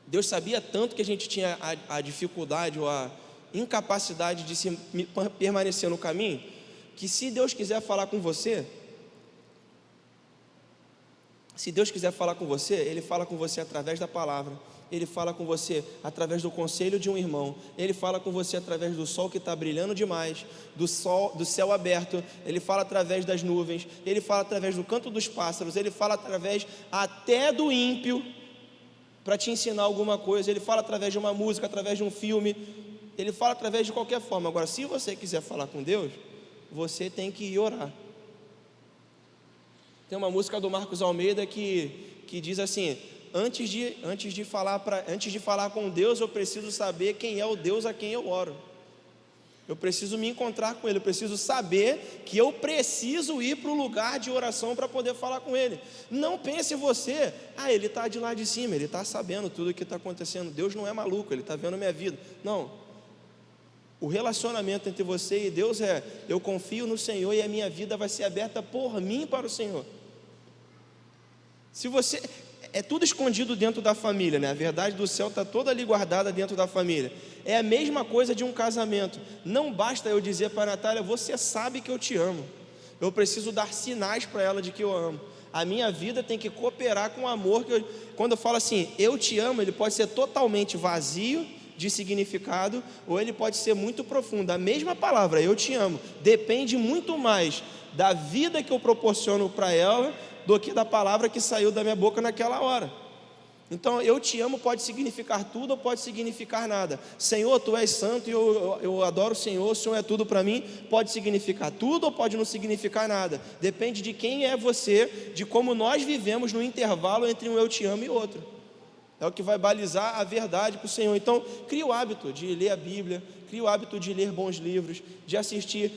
Deus sabia tanto que a gente tinha a dificuldade ou a incapacidade de permanecer no caminho, que se Deus quiser falar com você, Ele fala com você através da palavra, Ele fala com você através do conselho de um irmão, Ele fala com você através do sol que está brilhando demais, do céu aberto, Ele fala através das nuvens, Ele fala através do canto dos pássaros, Ele fala através até do ímpio, para te ensinar alguma coisa. Ele fala através de uma música, através de um filme, Ele fala através de qualquer forma. Agora, se você quiser falar com Deus, você tem que ir orar. Tem uma música do Marcos Almeida que diz assim: antes de falar com Deus, eu preciso saber quem é o Deus a quem eu oro. Eu preciso me encontrar com Ele, eu preciso saber que eu preciso ir para o lugar de oração para poder falar com Ele. Não pense você: Ele está de lá de cima, Ele está sabendo tudo o que está acontecendo. Deus não é maluco, Ele está vendo a minha vida. Não, o relacionamento entre você e Deus é: eu confio no Senhor e a minha vida vai ser aberta por mim para o Senhor. Se você... É tudo escondido dentro da família, né? A verdade do céu está toda ali guardada dentro da família. É a mesma coisa de um casamento. Não basta eu dizer para a Natália: você sabe que eu te amo. Eu preciso dar sinais para ela de que eu amo. A minha vida tem que cooperar com o amor. Quando eu falo assim, eu te amo, ele pode ser totalmente vazio de significado, ou ele pode ser muito profundo. A mesma palavra, eu te amo, depende muito mais da vida que eu proporciono para ela, do que da palavra que saiu da minha boca naquela hora. Então, eu te amo pode significar tudo ou pode significar nada. Senhor, tu és santo e eu adoro o Senhor, o Senhor é tudo para mim. Pode significar tudo ou pode não significar nada. Depende de quem é você, de como nós vivemos no intervalo entre um eu te amo e outro. É o que vai balizar a verdade para o Senhor. Então, crie o hábito de ler a Bíblia, crie o hábito de ler bons livros, de assistir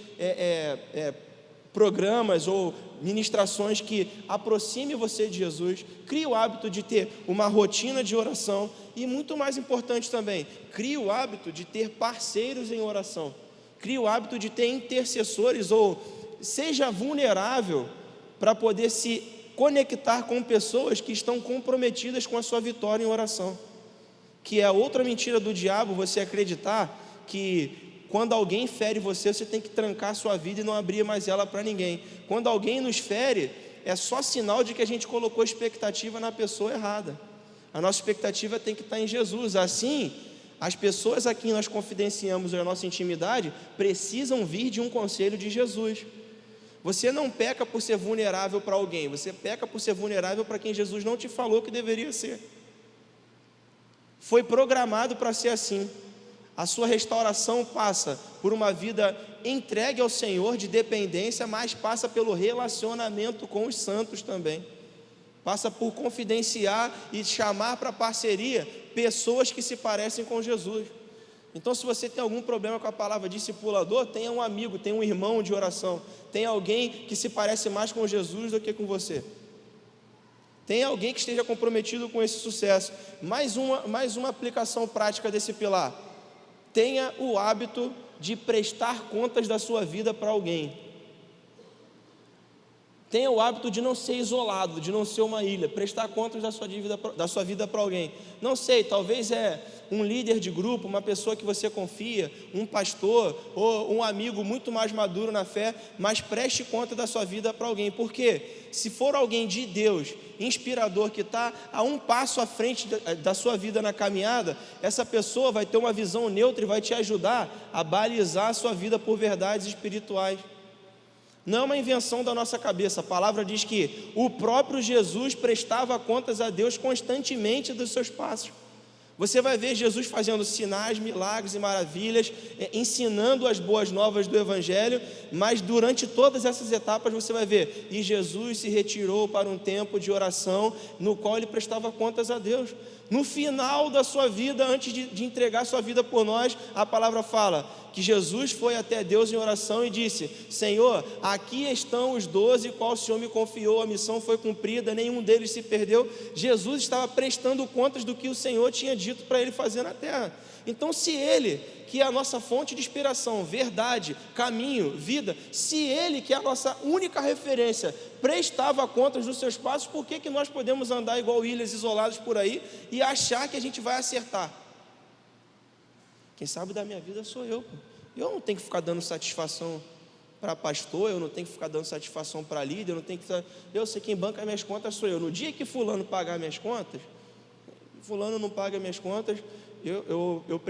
programas ou ministrações que aproxime você de Jesus. Crie o hábito de ter uma rotina de oração e, muito mais importante também, crie o hábito de ter parceiros em oração. Crie o hábito de ter intercessores, ou seja vulnerável para poder se conectar com pessoas que estão comprometidas com a sua vitória em oração. Que é outra mentira do diabo, você acreditar que quando alguém fere você, você tem que trancar a sua vida e não abrir mais ela para ninguém. Quando alguém nos fere, é só sinal de que a gente colocou expectativa na pessoa errada. A nossa expectativa tem que estar em Jesus. Assim, as pessoas a quem nós confidenciamos a nossa intimidade precisam vir de um conselho de Jesus. Você não peca por ser vulnerável para alguém, você peca por ser vulnerável para quem Jesus não te falou que deveria ser. Foi programado para ser assim. A sua restauração passa por uma vida entregue ao Senhor de dependência, mas passa pelo relacionamento com os santos também. Passa por confidenciar e chamar para parceria pessoas que se parecem com Jesus. Então, se você tem algum problema com a palavra discipulador, tenha um amigo, tenha um irmão de oração, tenha alguém que se parece mais com Jesus do que com você. Tenha alguém que esteja comprometido com esse sucesso. Mais uma aplicação prática desse pilar. Tenha o hábito de prestar contas da sua vida para alguém. Tenha o hábito de não ser isolado, de não ser uma ilha. Prestar contas da sua vida para alguém. Não sei, talvez é um líder de grupo, uma pessoa que você confia, um pastor ou um amigo muito mais maduro na fé, mas preste conta da sua vida para alguém. Por quê? Se for alguém de Deus, inspirador, que está a um passo à frente da sua vida na caminhada, essa pessoa vai ter uma visão neutra e vai te ajudar a balizar a sua vida por verdades espirituais. Não é uma invenção da nossa cabeça. A palavra diz que o próprio Jesus prestava contas a Deus constantemente dos seus passos. Você vai ver Jesus fazendo sinais, milagres e maravilhas, ensinando as boas novas do Evangelho, mas durante todas essas etapas você vai ver, e Jesus se retirou para um tempo de oração, no qual ele prestava contas a Deus. No final da sua vida, antes de entregar sua vida por nós, a palavra fala que Jesus foi até Deus em oração e disse: Senhor, aqui estão os 12, qual o Senhor me confiou, a missão foi cumprida, nenhum deles se perdeu. Jesus estava prestando contas do que o Senhor tinha dito para ele fazer na terra. Então, se ele, que é a nossa fonte de inspiração, verdade, caminho, vida, se ele, que é a nossa única referência, prestava contas dos seus passos, por que nós podemos andar igual ilhas isoladas por aí e achar que a gente vai acertar? Quem sabe da minha vida sou eu. Eu não tenho que ficar dando satisfação para pastor, eu não tenho que ficar dando satisfação para líder, eu sei quem banca minhas contas sou eu. No dia que fulano pagar minhas contas, fulano não paga minhas contas, eu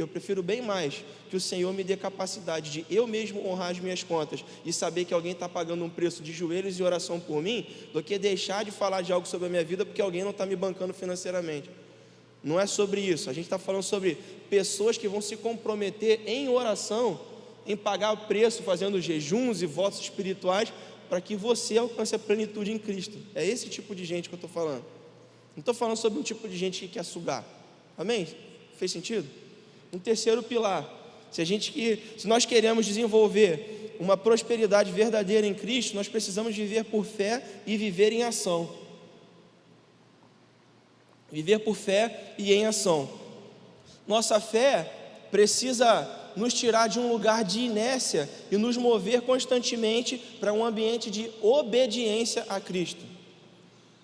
prefiro bem mais que o Senhor me dê capacidade de eu mesmo honrar as minhas contas e saber que alguém está pagando um preço de joelhos e oração por mim, do que deixar de falar de algo sobre a minha vida porque alguém não está me bancando financeiramente. Não é sobre isso. A gente está falando sobre pessoas que vão se comprometer em oração, em pagar o preço, fazendo jejuns e votos espirituais, para que você alcance a plenitude em Cristo. É esse tipo de gente que eu estou falando. Não estou falando sobre um tipo de gente que quer sugar. Amém? Fez sentido? Um terceiro pilar. Se nós queremos desenvolver uma prosperidade verdadeira em Cristo, nós precisamos viver por fé e viver em ação. Viver por fé e em ação. Nossa fé precisa nos tirar de um lugar de inércia e nos mover constantemente para um ambiente de obediência a Cristo.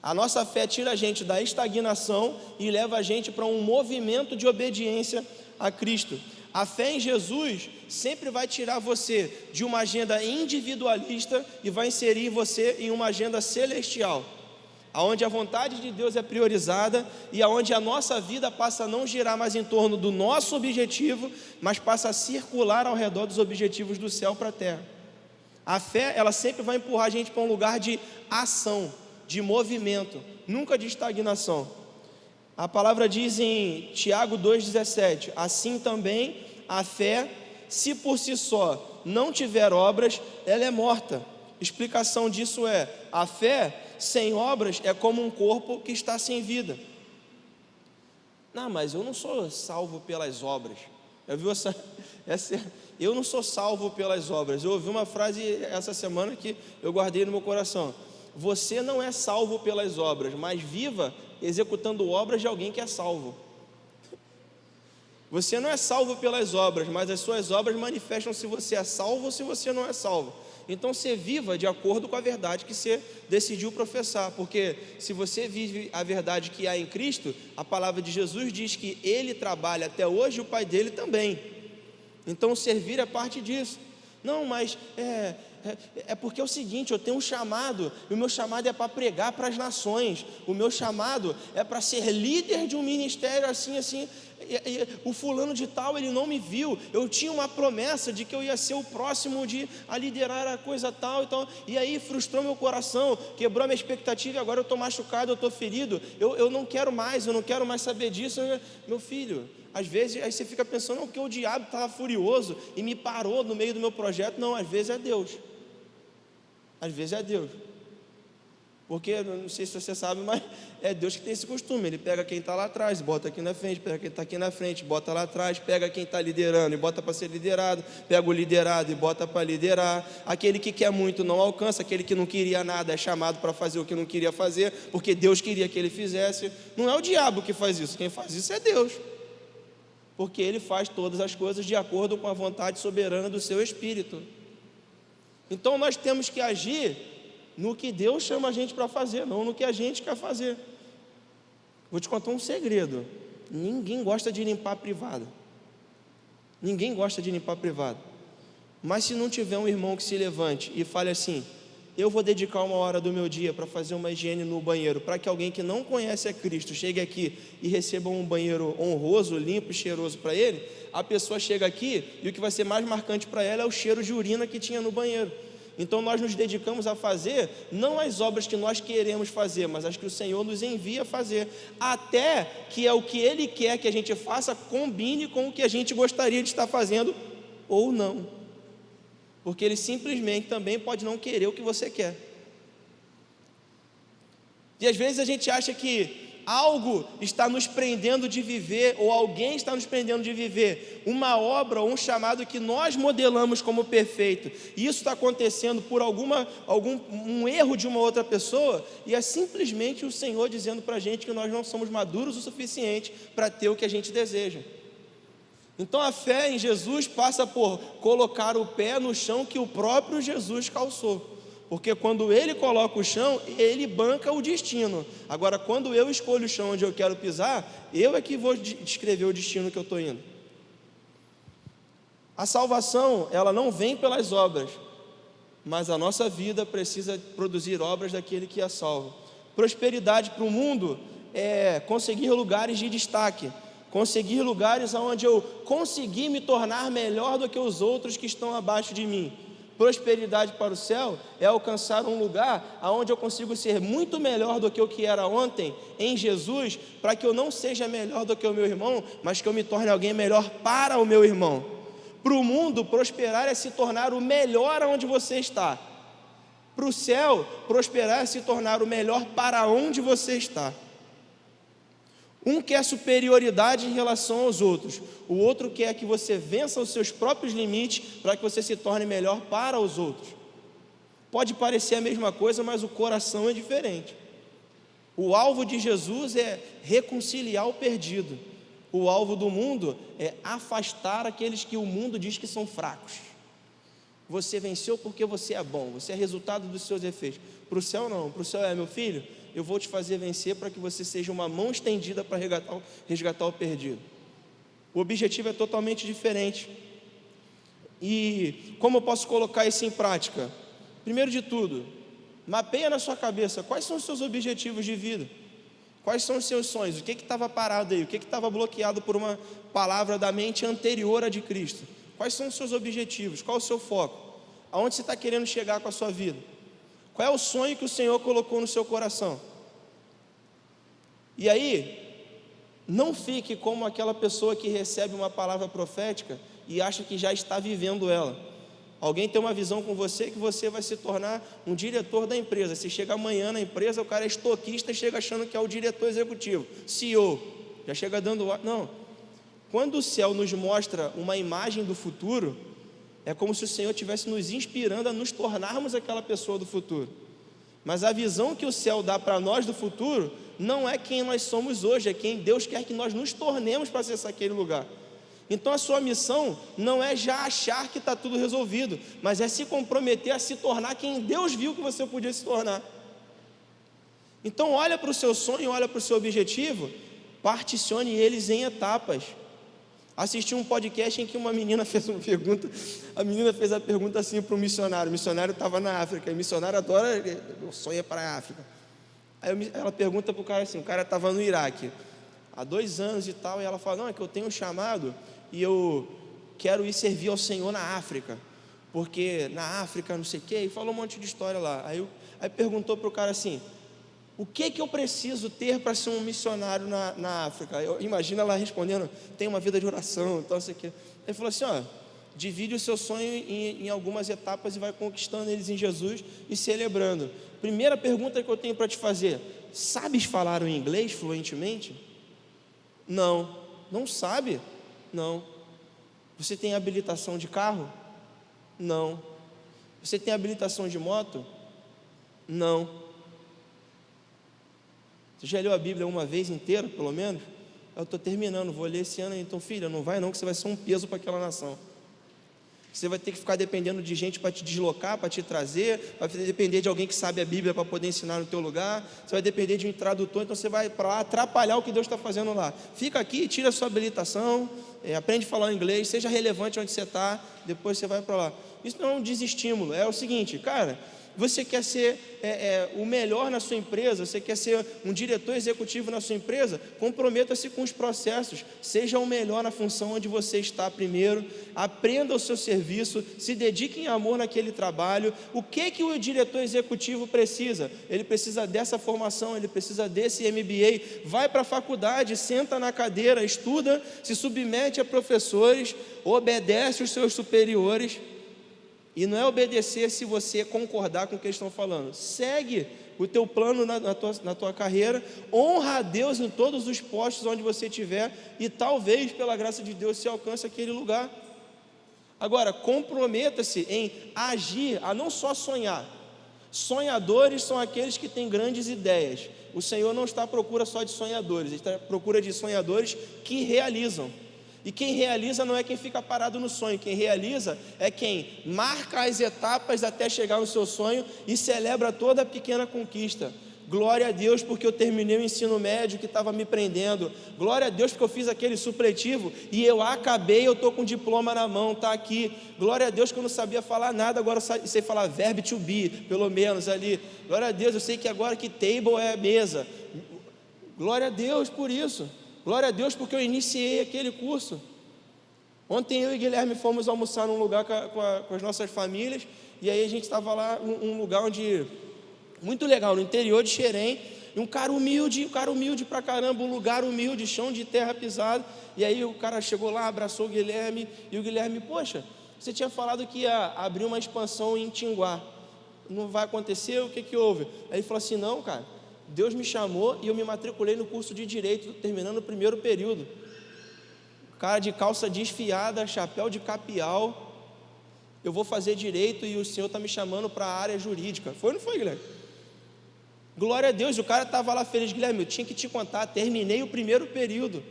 A nossa fé tira a gente da estagnação e leva a gente para um movimento de obediência a Cristo. A fé em Jesus sempre vai tirar você de uma agenda individualista e vai inserir você em uma agenda celestial, aonde a vontade de Deus é priorizada e aonde a nossa vida passa a não girar mais em torno do nosso objetivo, mas passa a circular ao redor dos objetivos do céu para a terra. A fé, ela sempre vai empurrar a gente para um lugar de ação, de movimento, nunca de estagnação. A palavra diz em Tiago 2,17: assim também a fé, se por si só não tiver obras, ela é morta. Explicação disso é: a fé sem obras é como um corpo que está sem vida. Não, mas eu não sou salvo pelas obras. Eu não sou salvo pelas obras. Eu ouvi uma frase essa semana que eu guardei no meu coração: você não é salvo pelas obras, mas viva executando obras de alguém que é salvo. Você não é salvo pelas obras, mas as suas obras manifestam se você é salvo ou se você não é salvo. Então você viva de acordo com a verdade que você decidiu professar, porque se você vive a verdade que há em Cristo, a palavra de Jesus diz que Ele trabalha até hoje e o Pai dele também. Então servir é parte disso. Não, mas é porque é o seguinte: eu tenho um chamado, e o meu chamado é para pregar para as nações, o meu chamado é para ser líder de um ministério assim, o fulano de tal, ele não me viu, eu tinha uma promessa de que eu ia ser o próximo a liderar a coisa tal, e aí frustrou meu coração, quebrou a minha expectativa, e agora eu estou machucado, eu estou ferido, eu não quero mais saber disso. Meu filho, às vezes aí você fica pensando, não, porque o diabo estava furioso e me parou no meio do meu projeto. Não, às vezes é Deus. Às vezes é Deus. Porque, não sei se você sabe, mas é Deus que tem esse costume. Ele pega quem está lá atrás, bota aqui na frente, pega quem está aqui na frente, bota lá atrás, pega quem está liderando e bota para ser liderado, pega o liderado e bota para liderar. Aquele que quer muito não alcança, aquele que não queria nada é chamado para fazer o que não queria fazer, porque Deus queria que ele fizesse. Não é o diabo que faz isso, quem faz isso é Deus, porque Ele faz todas as coisas de acordo com a vontade soberana do seu Espírito. Então nós temos que agir no que Deus chama a gente para fazer, não no que a gente quer fazer. Vou te contar um segredo: ninguém gosta de limpar a privada. Ninguém gosta de limpar a privada. Mas se não tiver um irmão que se levante e fale assim: eu vou dedicar 1 hora do meu dia para fazer uma higiene no banheiro, para que alguém que não conhece a Cristo chegue aqui e receba um banheiro honroso, limpo e cheiroso para ele, a pessoa chega aqui e o que vai ser mais marcante para ela é o cheiro de urina que tinha no banheiro. Então nós nos dedicamos a fazer não as obras que nós queremos fazer, mas as que o Senhor nos envia a fazer, até que é o que Ele quer que a gente faça combine com o que a gente gostaria de estar fazendo ou não, porque Ele simplesmente também pode não querer o que você quer. E às vezes a gente acha que algo está nos prendendo de viver, ou alguém está nos prendendo de viver uma obra ou um chamado que nós modelamos como perfeito, e isso está acontecendo por um erro de uma outra pessoa, e é simplesmente o Senhor dizendo para a gente que nós não somos maduros o suficiente para ter o que a gente deseja. Então a fé em Jesus passa por colocar o pé no chão que o próprio Jesus calçou, porque quando Ele coloca o chão, Ele banca o destino. Agora, quando eu escolho o chão onde eu quero pisar, eu é que vou descrever o destino que eu estou indo. A salvação, ela não vem pelas obras, mas a nossa vida precisa produzir obras daquele que a salva. Prosperidade para o mundo é conseguir lugares de destaque, conseguir lugares onde eu conseguir me tornar melhor do que os outros que estão abaixo de mim. Prosperidade para o céu é alcançar um lugar onde eu consigo ser muito melhor do que o que era ontem em Jesus, para que eu não seja melhor do que o meu irmão, mas que eu me torne alguém melhor para o meu irmão. Para o mundo, prosperar é se tornar o melhor onde você está. Para o céu, prosperar é se tornar o melhor para onde você está. Um quer superioridade em relação aos outros, o outro quer que você vença os seus próprios limites para que você se torne melhor para os outros. Pode parecer a mesma coisa, mas o coração é diferente. O alvo de Jesus é reconciliar o perdido. O alvo do mundo é afastar aqueles que o mundo diz que são fracos. Você venceu porque você é bom, você é resultado dos seus efeitos. Para o céu não, para o céu é: meu filho, eu vou te fazer vencer para que você seja uma mão estendida para resgatar o perdido. O objetivo é totalmente diferente. E como eu posso colocar isso em prática? Primeiro de tudo, mapeia na sua cabeça quais são os seus objetivos de vida. Quais são os seus sonhos? O que estava parado aí? O que estava bloqueado por uma palavra da mente anterior à de Cristo? Quais são os seus objetivos? Qual é o seu foco? Aonde você está querendo chegar com a sua vida? Qual é o sonho que o Senhor colocou no seu coração? E aí, não fique como aquela pessoa que recebe uma palavra profética e acha que já está vivendo ela. Alguém tem uma visão com você que você vai se tornar um diretor da empresa. Você chega amanhã na empresa, o cara é estoquista e chega achando que é o diretor executivo, CEO. Já chega dando... Não. Quando o céu nos mostra uma imagem do futuro, é como se o Senhor estivesse nos inspirando a nos tornarmos aquela pessoa do futuro. Mas a visão que o céu dá para nós do futuro não é quem nós somos hoje, é quem Deus quer que nós nos tornemos para acessar aquele lugar. Então a sua missão não é já achar que está tudo resolvido, mas é se comprometer a se tornar quem Deus viu que você podia se tornar. Então olha para o seu sonho, olha para o seu objetivo, particione eles em etapas. Assisti um podcast em que uma menina fez uma pergunta, a menina fez a pergunta assim para o missionário estava na África, e o missionário adora, o sonho é para a África. Aí ela pergunta para o cara assim, o cara estava no Iraque, há 2 anos e tal, e ela fala, não, é que eu tenho um chamado, e eu quero ir servir ao Senhor na África, porque na África não sei o quê, e falou um monte de história lá. Aí perguntou para o cara assim, o que eu preciso ter para ser um missionário na África? Imagina ela respondendo, tem uma vida de oração, então não sei o quê. Ele falou assim, divide o seu sonho em algumas etapas e vai conquistando eles em Jesus e celebrando. Primeira pergunta que eu tenho para te fazer, sabes falar o inglês fluentemente? Não sabe? Não. Você tem habilitação de carro? Não. Você tem habilitação de moto? Não. Você já leu a Bíblia uma vez inteira, pelo menos? Eu estou terminando, vou ler esse ano. Então, filha, não vai não, que você vai ser um peso para aquela nação. Você vai ter que ficar dependendo de gente para te deslocar, para te trazer, vai depender de alguém que sabe a Bíblia para poder ensinar no teu lugar, você vai depender de um tradutor, então você vai para lá atrapalhar o que Deus está fazendo lá. Fica aqui, tira a sua habilitação, aprende a falar inglês, seja relevante onde você está, depois você vai para lá. Isso não é um desestímulo, é o seguinte, cara, você quer ser o melhor na sua empresa, você quer ser um diretor executivo na sua empresa, comprometa-se com os processos, seja o melhor na função onde você está primeiro, aprenda o seu serviço, se dedique em amor naquele trabalho. O que o diretor executivo precisa? Ele precisa dessa formação, ele precisa desse MBA, vai para a faculdade, senta na cadeira, estuda, se submete a professores, obedece os seus superiores. E não é obedecer se você concordar com o que eles estão falando. Segue o teu plano na tua carreira, honra a Deus em todos os postos onde você estiver, e talvez, pela graça de Deus, você alcance aquele lugar. Agora, comprometa-se em agir, a não só sonhar. Sonhadores são aqueles que têm grandes ideias. O Senhor não está à procura só de sonhadores, Ele está à procura de sonhadores que realizam. E quem realiza não é quem fica parado no sonho, quem realiza é quem marca as etapas até chegar no seu sonho e celebra toda a pequena conquista. Glória a Deus porque eu terminei o ensino médio que estava me prendendo. Glória a Deus porque eu fiz aquele supletivo e eu acabei, eu estou com o diploma na mão, está aqui. Glória a Deus que eu não sabia falar nada, agora eu sei falar verbo to be, pelo menos ali. Glória a Deus, eu sei que agora que table é mesa. Glória a Deus por isso. Glória a Deus porque eu iniciei aquele curso. Ontem eu e Guilherme fomos almoçar num lugar com as nossas famílias, e aí a gente estava lá, um lugar onde, muito legal, no interior de Xerém, e um cara humilde pra caramba, um lugar humilde, chão de terra pisado, e aí o cara chegou lá, abraçou o Guilherme, e o Guilherme, poxa, você tinha falado que ia abrir uma expansão em Tinguá, não vai acontecer, o que houve? Aí ele falou assim, não cara, Deus me chamou e eu me matriculei no curso de Direito, terminando o primeiro período. Cara de calça desfiada, chapéu de capial, eu vou fazer Direito e o Senhor está me chamando para a área jurídica. Foi ou não foi, Guilherme? Glória a Deus, o cara estava lá feliz, Guilherme, eu tinha que te contar, terminei o primeiro período.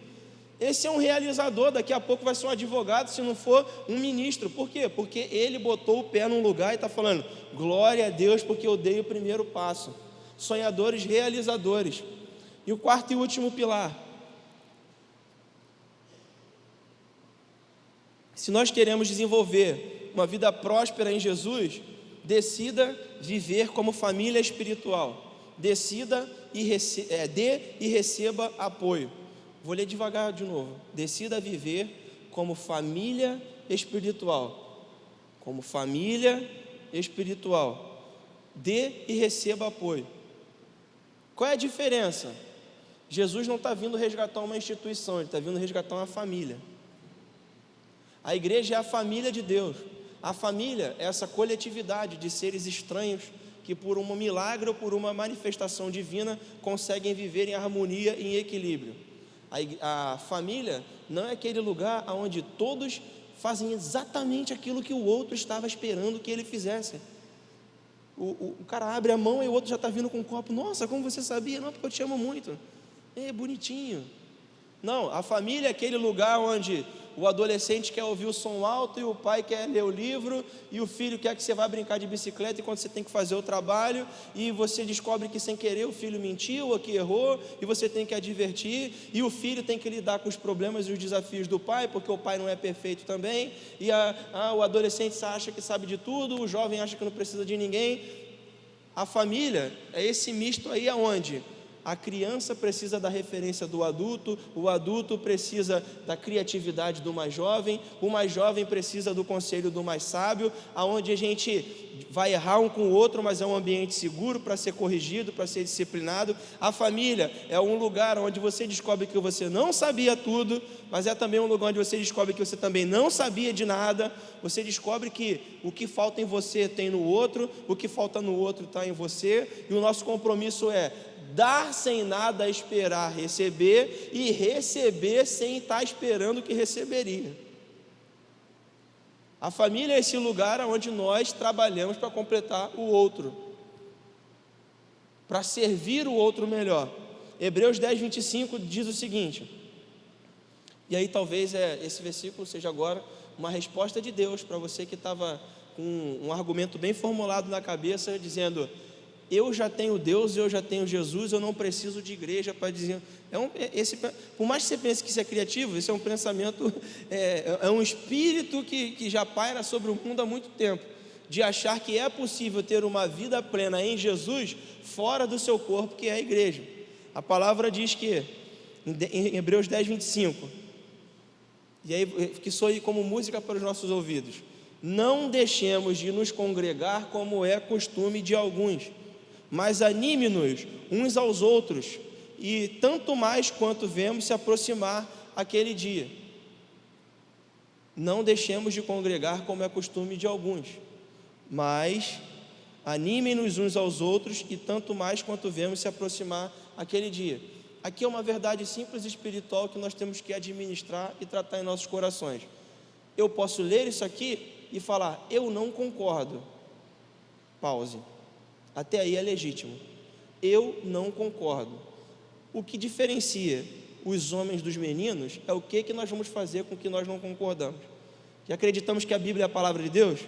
Esse é um realizador, daqui a pouco vai ser um advogado, se não for um ministro. Por quê? Porque ele botou o pé num lugar e está falando, glória a Deus porque eu dei o primeiro passo. Sonhadores, realizadores. E o quarto e último pilar, Se nós queremos desenvolver uma vida próspera em Jesus, decida viver como família espiritual. Decida dê e receba apoio. Vou ler devagar de novo. Decida viver como família espiritual. Como família espiritual. Dê e receba apoio. Qual é a diferença? Jesus não está vindo resgatar uma instituição, Ele está vindo resgatar uma família. A igreja é a família de Deus. A família é essa coletividade de seres estranhos que por um milagre ou por uma manifestação divina conseguem viver em harmonia e em equilíbrio. A família não é aquele lugar onde todos fazem exatamente aquilo que o outro estava esperando que ele fizesse. O cara abre a mão e o outro já está vindo com um copo. Nossa, como você sabia? Não, porque eu te amo muito. É bonitinho. Não, a família é aquele lugar onde o adolescente quer ouvir o som alto e o pai quer ler o livro e o filho quer que você vá brincar de bicicleta enquanto você tem que fazer o trabalho, e você descobre que sem querer o filho mentiu ou que errou e você tem que advertir, e o filho tem que lidar com os problemas e os desafios do pai, porque o pai não é perfeito também, e o adolescente acha que sabe de tudo, o jovem acha que não precisa de ninguém. A família é esse misto aí aonde a criança precisa da referência do adulto, o adulto precisa da criatividade do mais jovem, o mais jovem precisa do conselho do mais sábio, aonde a gente vai errar um com o outro, mas é um ambiente seguro para ser corrigido, para ser disciplinado. A família é um lugar onde você descobre que você não sabia tudo, mas é também um lugar onde você descobre que você também não sabia de nada. Você descobre que o que falta em você tem no outro, o que falta no outro está em você, e o nosso compromisso é dar sem nada esperar receber, e receber sem estar esperando que receberia. A família é esse lugar onde nós trabalhamos para completar o outro, para servir o outro melhor. Hebreus 10, 25 diz o seguinte, e aí talvez esse versículo seja agora uma resposta de Deus para você que estava com um argumento bem formulado na cabeça, dizendo: eu já tenho Deus, eu já tenho Jesus, eu não preciso de igreja para dizer. Por mais que você pense que isso é criativo, esse é um pensamento, é um espírito que já paira sobre o mundo há muito tempo, de achar que é possível ter uma vida plena em Jesus fora do seu corpo, que é a igreja. A palavra diz que, em Hebreus 10, 25, e aí que soe como música para os nossos ouvidos: não deixemos de nos congregar como é costume de alguns, mas anime-nos uns aos outros, e tanto mais quanto vemos se aproximar aquele dia. Não deixemos de congregar como é costume de alguns, mas anime-nos uns aos outros, e tanto mais quanto vemos se aproximar aquele dia. Aqui é uma verdade simples e espiritual que nós temos que administrar e tratar em nossos corações. Eu posso ler isso aqui e falar: eu não concordo. Pause. Até aí é legítimo. Eu não concordo. O que diferencia os homens dos meninos é o que nós vamos fazer com o que nós não concordamos. Que acreditamos que a Bíblia é a palavra de Deus,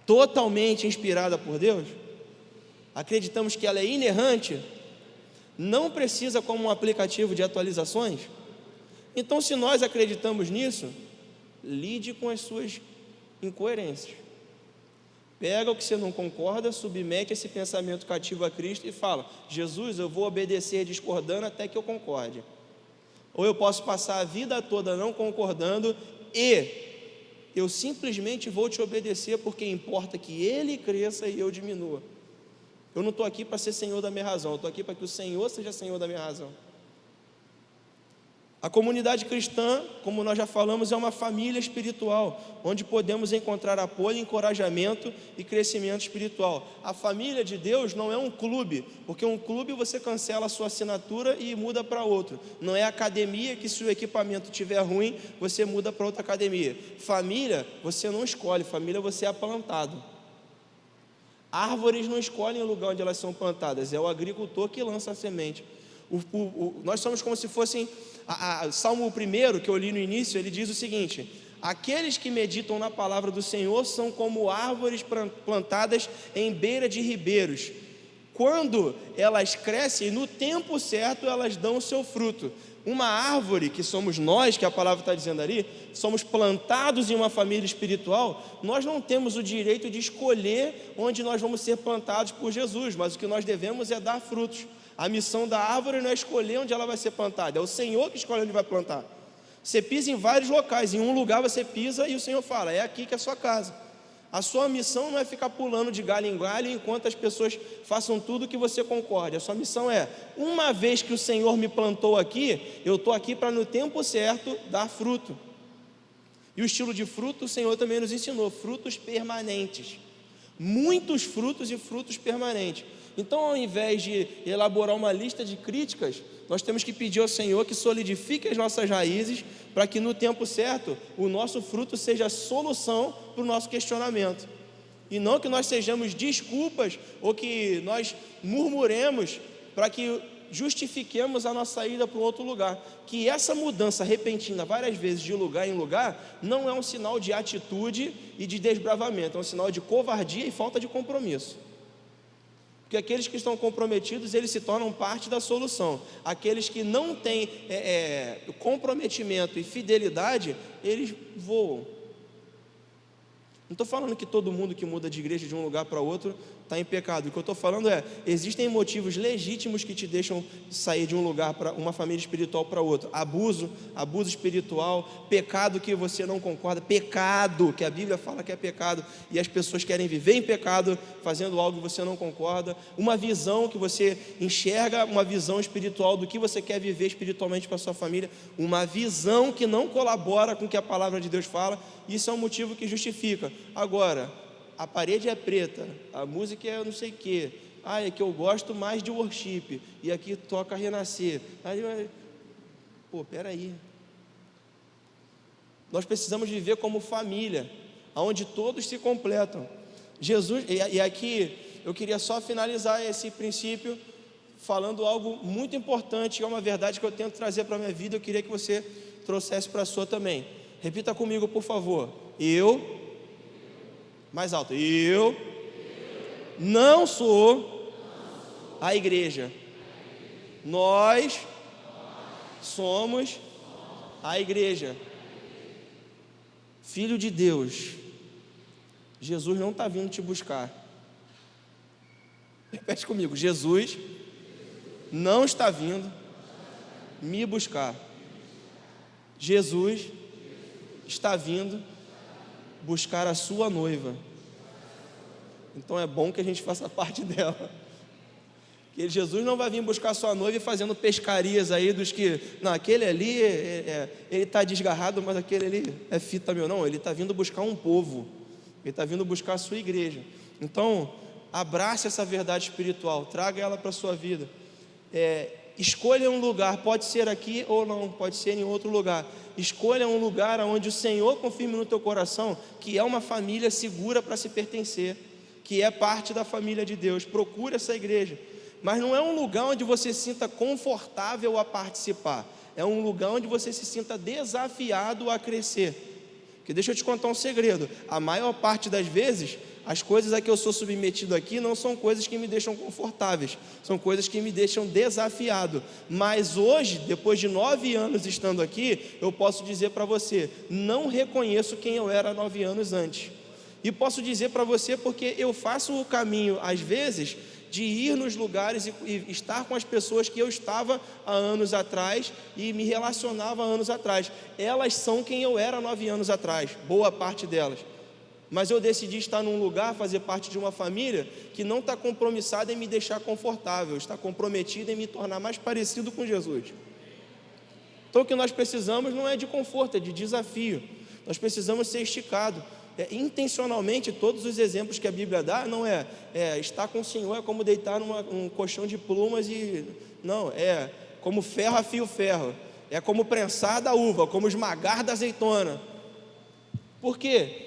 totalmente inspirada por Deus. Acreditamos que ela é inerrante, não precisa como um aplicativo de atualizações. Então, se nós acreditamos nisso, lide com as suas incoerências. Pega o que você não concorda, submete esse pensamento cativo a Cristo e fala: Jesus, eu vou obedecer discordando até que eu concorde. Ou eu posso passar a vida toda não concordando e eu simplesmente vou te obedecer, porque importa que Ele cresça e eu diminua. Eu não estou aqui para ser senhor da minha razão, eu estou aqui para que o Senhor seja senhor da minha razão. A comunidade cristã, como nós já falamos, é uma família espiritual, onde podemos encontrar apoio, encorajamento e crescimento espiritual. A família de Deus não é um clube, porque um clube você cancela a sua assinatura e muda para outro. Não é academia que, se o equipamento estiver ruim, você muda para outra academia. Família você não escolhe, família você é plantado. Árvores não escolhem o lugar onde elas são plantadas, é o agricultor que lança a semente. Nós somos como se fossem... Salmo 1, que eu li no início, ele diz o seguinte: aqueles que meditam na palavra do Senhor são como árvores plantadas em beira de ribeiros. Quando elas crescem, no tempo certo elas dão o seu fruto. Uma árvore, que somos nós, que a palavra está dizendo ali, somos plantados em uma família espiritual, nós não temos o direito de escolher onde nós vamos ser plantados por Jesus, mas o que nós devemos é dar frutos. A missão da árvore não é escolher onde ela vai ser plantada, é o Senhor que escolhe onde vai plantar. Você pisa em vários locais, em um lugar você pisa e o Senhor fala, é aqui que é a sua casa. A sua missão não é ficar pulando de galho em galho enquanto as pessoas façam tudo que você concorde. A sua missão é, uma vez que o Senhor me plantou aqui, eu estou aqui para no tempo certo dar fruto. E o estilo de fruto o Senhor também nos ensinou, frutos permanentes. Muitos frutos e frutos permanentes. Então, ao invés de elaborar uma lista de críticas, nós temos que pedir ao Senhor que solidifique as nossas raízes, para que no tempo certo, o nosso fruto seja a solução para o nosso questionamento. E não que nós sejamos desculpas, ou que nós murmuremos, para que justifiquemos a nossa ida para um outro lugar. Que essa mudança repentina, várias vezes, de lugar em lugar, não é um sinal de atitude e de desbravamento, é um sinal de covardia e falta de compromisso. Porque aqueles que estão comprometidos, eles se tornam parte da solução. Aqueles que não têm comprometimento e fidelidade, eles voam. Não estou falando que todo mundo que muda de igreja de um lugar para outro está em pecado. O que eu estou falando é, existem motivos legítimos que te deixam sair de um lugar para uma família espiritual para outra. Abuso espiritual, pecado que você não concorda, pecado que a Bíblia fala que é pecado e as pessoas querem viver em pecado, fazendo algo que você não concorda. Uma visão que você enxerga, uma visão espiritual do que você quer viver espiritualmente para a sua família, uma visão que não colabora com o que a palavra de Deus fala. Isso é um motivo que justifica. Agora, a parede é preta, a música é não sei o quê, é que eu gosto mais de worship, e aqui toca Renascer. Peraí. Nós precisamos viver como família, onde todos se completam. Jesus, e aqui eu queria só finalizar esse princípio falando algo muito importante, que é uma verdade que eu tento trazer para a minha vida, eu queria que você trouxesse para a sua também. Repita comigo, por favor. Mais alto. Eu não sou a igreja. Nós somos a igreja. Filho de Deus. Jesus não está vindo te buscar. Repete comigo. Jesus não está vindo me buscar. Jesus está vindo buscar a sua noiva. Então é bom que a gente faça parte dela. Que Jesus não vai vir buscar a sua noiva fazendo pescarias aí dos que, não, aquele ali ele está desgarrado, mas aquele ali é fita meu. Não, ele está vindo buscar um povo. Ele está vindo buscar a sua igreja. Então, abrace essa verdade espiritual, traga ela para a sua vida. Escolha um lugar, pode ser aqui ou não, pode ser em outro lugar. Escolha um lugar onde o Senhor confirme no teu coração que é uma família segura para se pertencer, que é parte da família de Deus. Procure essa igreja, mas não é um lugar onde você se sinta confortável a participar, é um lugar onde você se sinta desafiado a crescer. Porque deixa eu te contar um segredo, a maior parte das vezes, as coisas a que eu sou submetido aqui não são coisas que me deixam confortáveis, são coisas que me deixam desafiado. Mas hoje, depois de 9 anos estando aqui, eu posso dizer para você, não reconheço quem eu era 9 anos antes. E posso dizer para você porque eu faço o caminho, às vezes, de ir nos lugares e estar com as pessoas que eu estava há anos atrás e me relacionava há anos atrás. Elas são quem eu era 9 anos atrás, boa parte delas. Mas eu decidi estar num lugar, fazer parte de uma família que não está compromissada em me deixar confortável, está comprometida em me tornar mais parecido com Jesus. Então o que nós precisamos não é de conforto, é de desafio. Nós precisamos ser esticados. Intencionalmente, todos os exemplos que a Bíblia dá, não estar com o Senhor é como deitar num colchão de plumas não, é como ferro afia o ferro, é como prensar da uva, como esmagar da azeitona. Por quê?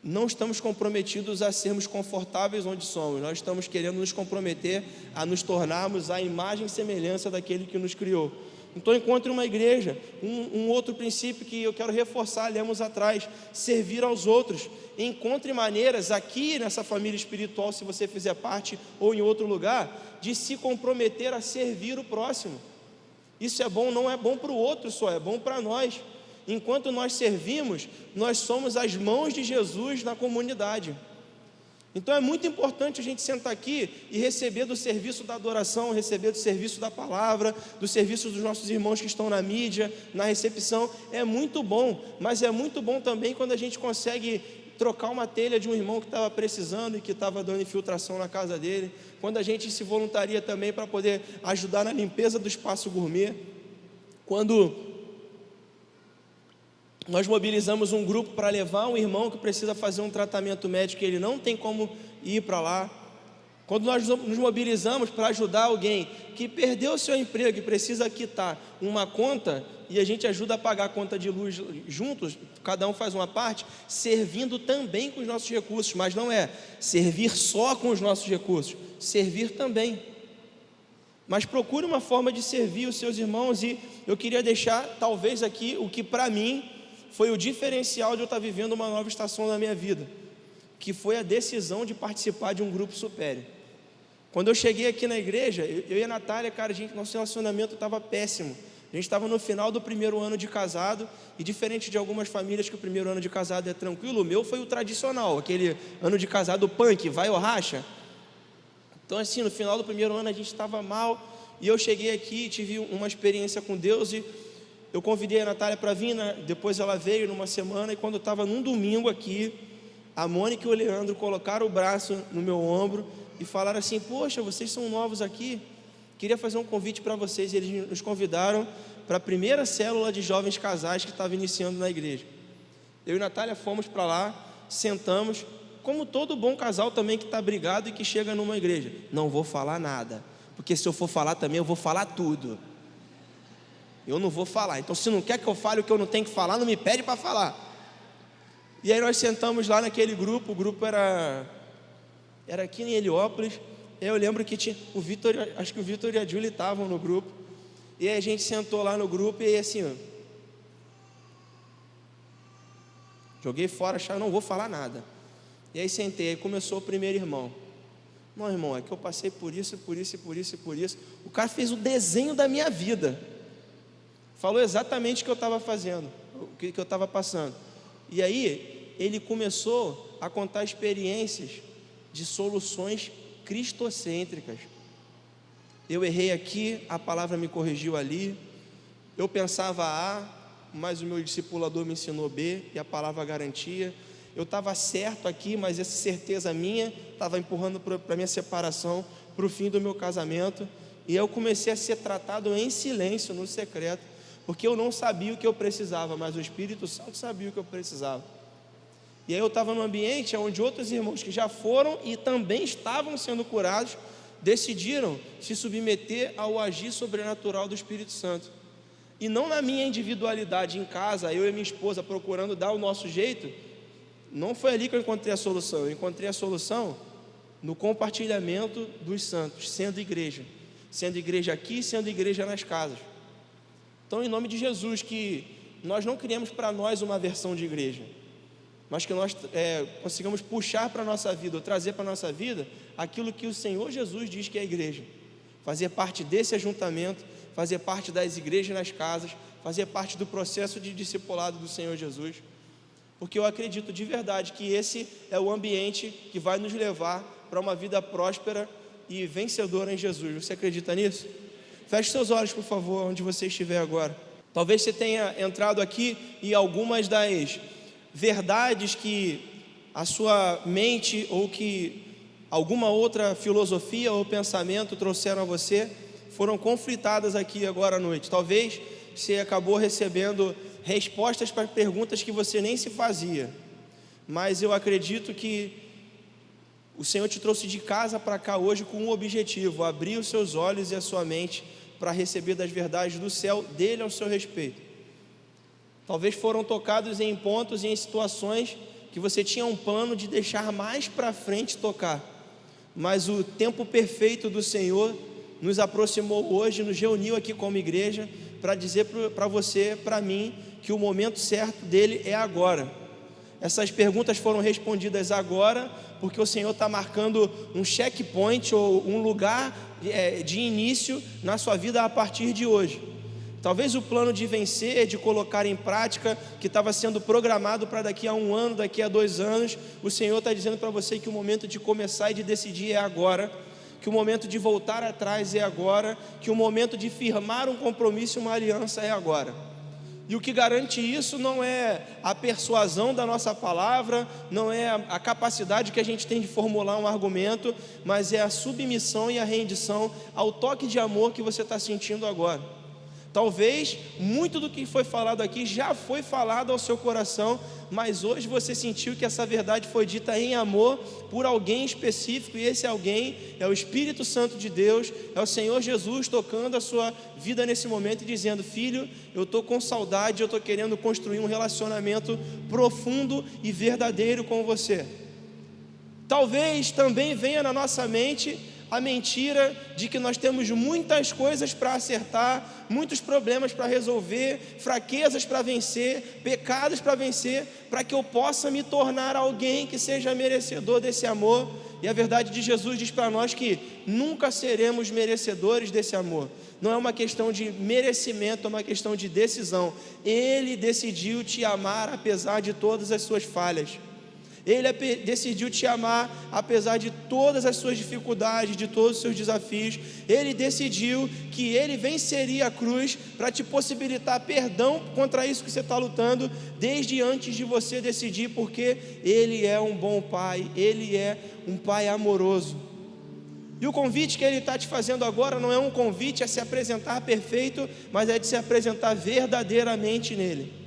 Não estamos comprometidos a sermos confortáveis onde somos, nós estamos querendo nos comprometer a nos tornarmos a imagem e semelhança daquele que nos criou. Então encontre uma igreja, um outro princípio que eu quero reforçar, lemos atrás, servir aos outros. Encontre maneiras aqui nessa família espiritual, se você fizer parte ou em outro lugar, de se comprometer a servir o próximo. Isso é bom, não é bom para o outro só, é bom para nós. Enquanto nós servimos, nós somos as mãos de Jesus na comunidade. Então é muito importante a gente sentar aqui e receber do serviço da adoração, receber do serviço da palavra, do serviço dos nossos irmãos que estão na mídia, na recepção. É muito bom, mas é muito bom também quando a gente consegue trocar uma telha de um irmão que estava precisando e que estava dando infiltração na casa dele. Quando a gente se voluntaria também para poder ajudar na limpeza do espaço gourmet. Quando nós mobilizamos um grupo para levar um irmão que precisa fazer um tratamento médico e ele não tem como ir para lá. Quando nós nos mobilizamos para ajudar alguém que perdeu o seu emprego e precisa quitar uma conta, e a gente ajuda a pagar a conta de luz juntos, cada um faz uma parte, servindo também com os nossos recursos, mas não é servir só com os nossos recursos, servir também. Mas procure uma forma de servir os seus irmãos, e eu queria deixar talvez aqui o que para mim foi o diferencial de eu estar vivendo uma nova estação na minha vida, que foi a decisão de participar de um grupo supéreo. Quando eu cheguei aqui na igreja, eu e a Natália, cara, nosso relacionamento estava péssimo. A gente estava no final do primeiro ano de casado, e diferente de algumas famílias que o primeiro ano de casado é tranquilo, o meu foi o tradicional, aquele ano de casado punk, vai ou racha. Então assim, no final do primeiro ano a gente estava mal, e eu cheguei aqui, tive uma experiência com Deus, e eu convidei a Natália para vir, depois ela veio numa semana, e quando eu estava num domingo aqui, a Mônica e o Leandro colocaram o braço no meu ombro e falaram assim: poxa, vocês são novos aqui, queria fazer um convite para vocês. E eles nos convidaram para a primeira célula de jovens casais que estava iniciando na igreja. Eu e a Natália fomos para lá, sentamos, como todo bom casal também que está brigado e que chega numa igreja: não vou falar nada, porque se eu for falar também eu vou falar tudo. Eu não vou falar, então se não quer que eu fale o que eu não tenho que falar, não me pede para falar. E aí nós sentamos lá naquele grupo, o grupo era aqui em Heliópolis. Eu lembro que tinha o Vitor, acho que o Vitor e a Júlia estavam no grupo, e aí a gente sentou lá no grupo, e aí assim, ó, joguei fora, achava, não vou falar nada. E aí sentei, aí começou o primeiro irmão: não, irmão, é que eu passei por isso, por isso, por isso, por isso. O cara fez o desenho da minha vida, falou exatamente o que eu estava fazendo, o que eu estava passando. E aí ele começou a contar experiências de soluções cristocêntricas. Eu errei aqui, a palavra me corrigiu ali. Eu pensava A, mas o meu discipulador me ensinou B, e a palavra garantia. Eu estava certo aqui, mas essa certeza minha estava empurrando para a minha separação, para o fim do meu casamento. E eu comecei a ser tratado em silêncio, no secreto, porque eu não sabia o que eu precisava, mas o Espírito Santo sabia o que eu precisava. E aí eu estava num ambiente onde outros irmãos que já foram e também estavam sendo curados, decidiram se submeter ao agir sobrenatural do Espírito Santo. E não na minha individualidade em casa, eu e minha esposa procurando dar o nosso jeito. Não foi ali que eu encontrei a solução. Eu encontrei a solução no compartilhamento dos santos, sendo igreja aqui, sendo igreja nas casas. Então, em nome de Jesus, que nós não criemos para nós uma versão de igreja, mas que nós consigamos puxar para a nossa vida, ou trazer para a nossa vida aquilo que o Senhor Jesus diz que é a igreja. Fazer parte desse ajuntamento, fazer parte das igrejas nas casas, fazer parte do processo de discipulado do Senhor Jesus, porque eu acredito de verdade que esse é o ambiente que vai nos levar para uma vida próspera e vencedora em Jesus. Você acredita nisso? Feche seus olhos, por favor, onde você estiver agora. Talvez você tenha entrado aqui e algumas das verdades que a sua mente ou que alguma outra filosofia ou pensamento trouxeram a você foram conflitadas aqui agora à noite. Talvez você acabou recebendo respostas para perguntas que você nem se fazia, mas eu acredito que o Senhor te trouxe de casa para cá hoje com um objetivo: abrir os seus olhos e a sua mente para receber das verdades do céu dele ao seu respeito. Talvez foram tocados em pontos e em situações que você tinha um plano de deixar mais para frente tocar, mas o tempo perfeito do Senhor nos aproximou hoje, nos reuniu aqui como igreja para dizer para você, para mim, que o momento certo dele é agora. Essas perguntas foram respondidas agora, porque o Senhor está marcando um checkpoint ou um lugar de início na sua vida a partir de hoje. Talvez o plano de vencer, de colocar em prática, que estava sendo programado para daqui a 1 ano, daqui a 2 anos, o Senhor está dizendo para você que o momento de começar e de decidir é agora, que o momento de voltar atrás é agora, que o momento de firmar um compromisso e uma aliança é agora. E o que garante isso não é a persuasão da nossa palavra, não é a capacidade que a gente tem de formular um argumento, mas é a submissão e a rendição ao toque de amor que você está sentindo agora. Talvez muito do que foi falado aqui já foi falado ao seu coração, mas hoje você sentiu que essa verdade foi dita em amor por alguém específico, e esse alguém é o Espírito Santo de Deus, é o Senhor Jesus tocando a sua vida nesse momento e dizendo: filho, eu estou com saudade, eu estou querendo construir um relacionamento profundo e verdadeiro com você. Talvez também venha na nossa mente a mentira de que nós temos muitas coisas para acertar, muitos problemas para resolver, fraquezas para vencer, pecados para vencer, para que eu possa me tornar alguém que seja merecedor desse amor. E a verdade de Jesus diz para nós que nunca seremos merecedores desse amor. Não é uma questão de merecimento, é uma questão de decisão. Ele decidiu te amar apesar de todas as suas falhas. Ele decidiu te amar apesar de todas as suas dificuldades, de todos os seus desafios. Ele decidiu que Ele venceria a cruz para te possibilitar perdão contra isso que você está lutando, desde antes de você decidir, porque Ele é um bom Pai, Ele é um Pai amoroso. E o convite que Ele está te fazendo agora não é um convite a se apresentar perfeito, mas é de se apresentar verdadeiramente nele,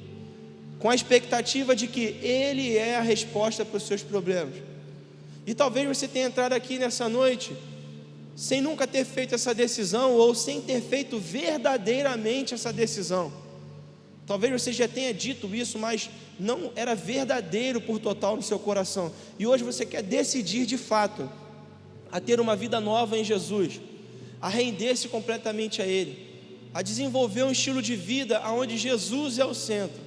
com a expectativa de que Ele é a resposta para os seus problemas. E talvez você tenha entrado aqui nessa noite sem nunca ter feito essa decisão, ou sem ter feito verdadeiramente essa decisão. Talvez você já tenha dito isso, mas não era verdadeiro por total no seu coração. E hoje você quer decidir de fato a ter uma vida nova em Jesus, a render-se completamente a Ele, a desenvolver um estilo de vida onde Jesus é o centro.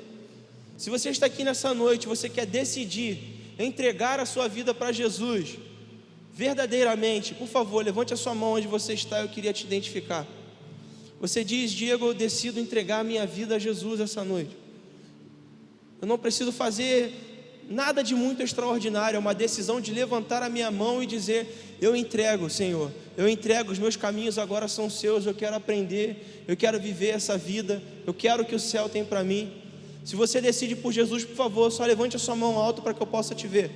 Se você está aqui nessa noite, você quer decidir entregar a sua vida para Jesus verdadeiramente, por favor, levante a sua mão onde você está, eu queria te identificar. Você diz: Diego, eu decido entregar a minha vida a Jesus essa noite. Eu não preciso fazer nada de muito extraordinário, é uma decisão de levantar a minha mão e dizer: eu entrego, Senhor, eu entrego, os meus caminhos agora são seus, eu quero aprender, eu quero viver essa vida, eu quero o que o céu tem para mim. Se você decide por Jesus, por favor, só levante a sua mão alto para que eu possa te ver.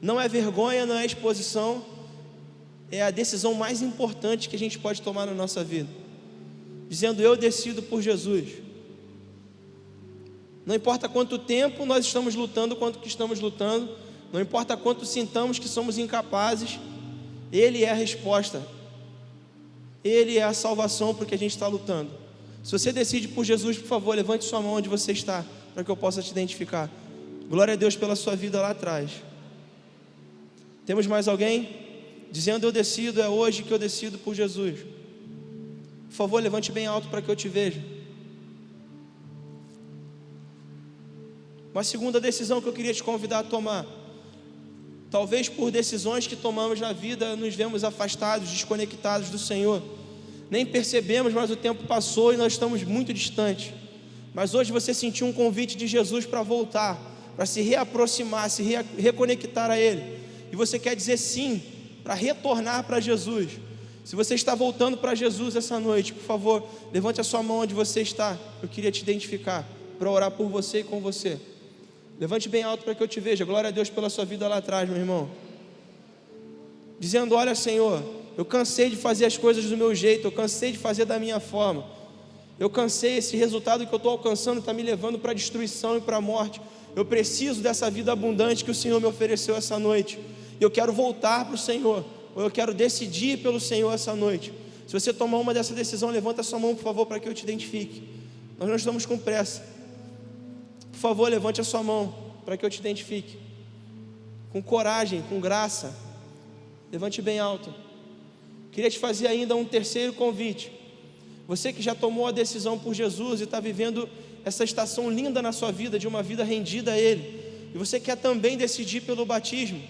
Não é vergonha, não é exposição, é a decisão mais importante que a gente pode tomar na nossa vida, dizendo: eu decido por Jesus. Não importa quanto tempo nós estamos lutando, quanto que estamos lutando, não importa quanto sintamos que somos incapazes, Ele é a resposta, Ele é a salvação para o que a gente está lutando. Se você decide por Jesus, por favor, levante sua mão onde você está, para que eu possa te identificar. Glória a Deus pela sua vida lá atrás. Temos mais alguém? Dizendo: eu decido, é hoje que eu decido por Jesus. Por favor, levante bem alto para que eu te veja. Uma segunda decisão que eu queria te convidar a tomar. Talvez por decisões que tomamos na vida, nos vemos afastados, desconectados do Senhor. Nem percebemos, mas o tempo passou e nós estamos muito distantes. Mas hoje você sentiu um convite de Jesus para voltar, para se reaproximar, se reconectar a Ele. E você quer dizer sim, para retornar para Jesus. Se você está voltando para Jesus essa noite, por favor, levante a sua mão onde você está. Eu queria te identificar, para orar por você e com você. Levante bem alto para que eu te veja. Glória a Deus pela sua vida lá atrás, meu irmão. Dizendo: olha, Senhor, eu cansei de fazer as coisas do meu jeito, eu cansei de fazer da minha forma, eu cansei, esse resultado que eu estou alcançando está me levando para a destruição e para a morte. Eu preciso dessa vida abundante que o Senhor me ofereceu essa noite. Eu quero voltar para o Senhor, ou eu quero decidir pelo Senhor essa noite. Se você tomar uma dessa decisão, levanta a sua mão, por favor, para que eu te identifique. Nós não estamos com pressa. Por favor, levante a sua mão para que eu te identifique. Com coragem, com graça. Levante bem alto. Queria te fazer ainda um terceiro convite. Você que já tomou a decisão por Jesus e está vivendo essa estação linda na sua vida, de uma vida rendida a Ele, e você quer também decidir pelo batismo,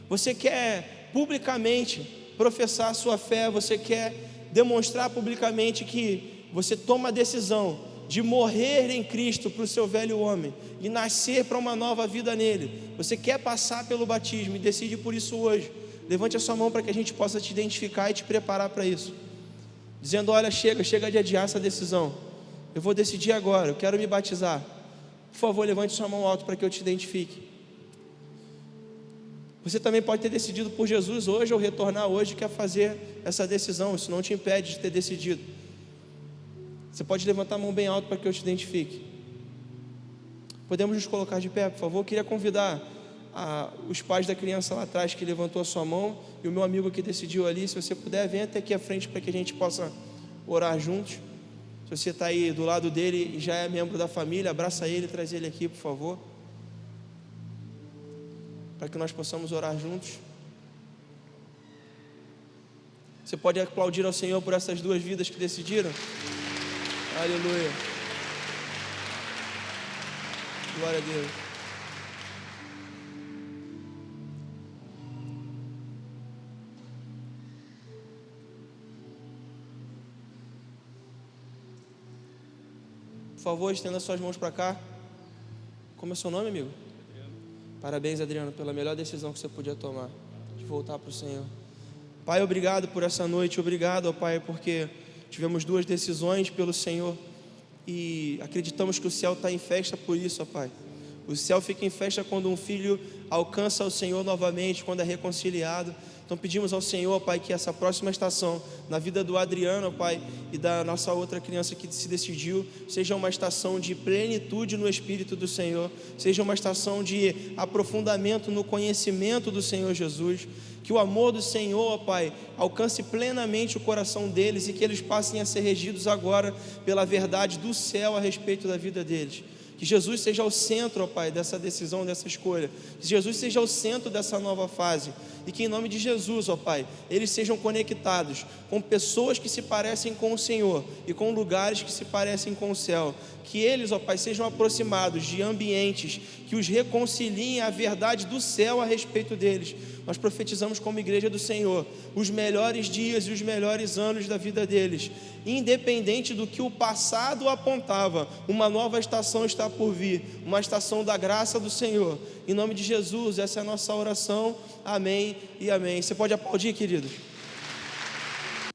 você quer publicamente professar a sua fé, você quer demonstrar publicamente que você toma a decisão de morrer em Cristo para o seu velho homem e nascer para uma nova vida nele, você quer passar pelo batismo e decide por isso hoje, levante a sua mão para que a gente possa te identificar e te preparar para isso, dizendo: olha, chega de adiar essa decisão, eu vou decidir agora, eu quero me batizar. Por favor, levante sua mão alto para que eu te identifique. Você também pode ter decidido por Jesus hoje ou retornar hoje, quer fazer essa decisão, isso não te impede de ter decidido. Você pode levantar a mão bem alto para que eu te identifique. Podemos nos colocar de pé, por favor? Eu queria convidar os pais da criança lá atrás que levantou a sua mão e o meu amigo que decidiu ali, se você puder, venha até aqui à frente para que a gente possa orar juntos. Se você está aí do lado dele e já é membro da família, abraça ele, traz ele aqui, por favor, para que nós possamos orar juntos. Você pode aplaudir ao Senhor por essas duas vidas que decidiram? Aleluia. Glória a Deus. Por favor, estenda suas mãos para cá. Como é seu nome, amigo? Adriano. Parabéns, Adriano, pela melhor decisão que você podia tomar, de voltar para o Senhor. Pai, obrigado por essa noite. Obrigado, ó Pai, porque tivemos duas decisões pelo Senhor e acreditamos que o céu está em festa por isso, ó Pai. O céu fica em festa quando um filho alcança o Senhor novamente, quando é reconciliado. Então pedimos ao Senhor, Pai, que essa próxima estação na vida do Adriano, Pai, e da nossa outra criança que se decidiu, seja uma estação de plenitude no Espírito do Senhor, seja uma estação de aprofundamento no conhecimento do Senhor Jesus, que o amor do Senhor, Pai, alcance plenamente o coração deles e que eles passem a ser regidos agora pela verdade do céu a respeito da vida deles. Que Jesus seja o centro, ó Pai, dessa decisão, dessa escolha. Que Jesus seja o centro dessa nova fase. E que em nome de Jesus, ó Pai, eles sejam conectados com pessoas que se parecem com o Senhor e com lugares que se parecem com o céu. Que eles, ó Pai, sejam aproximados de ambientes que os reconciliem à verdade do céu a respeito deles. Nós profetizamos como igreja do Senhor os melhores dias e os melhores anos da vida deles, independente do que o passado apontava. Uma nova estação está por vir, uma estação da graça do Senhor. Em nome de Jesus, essa é a nossa oração. Amém e amém. Você pode aplaudir, querido?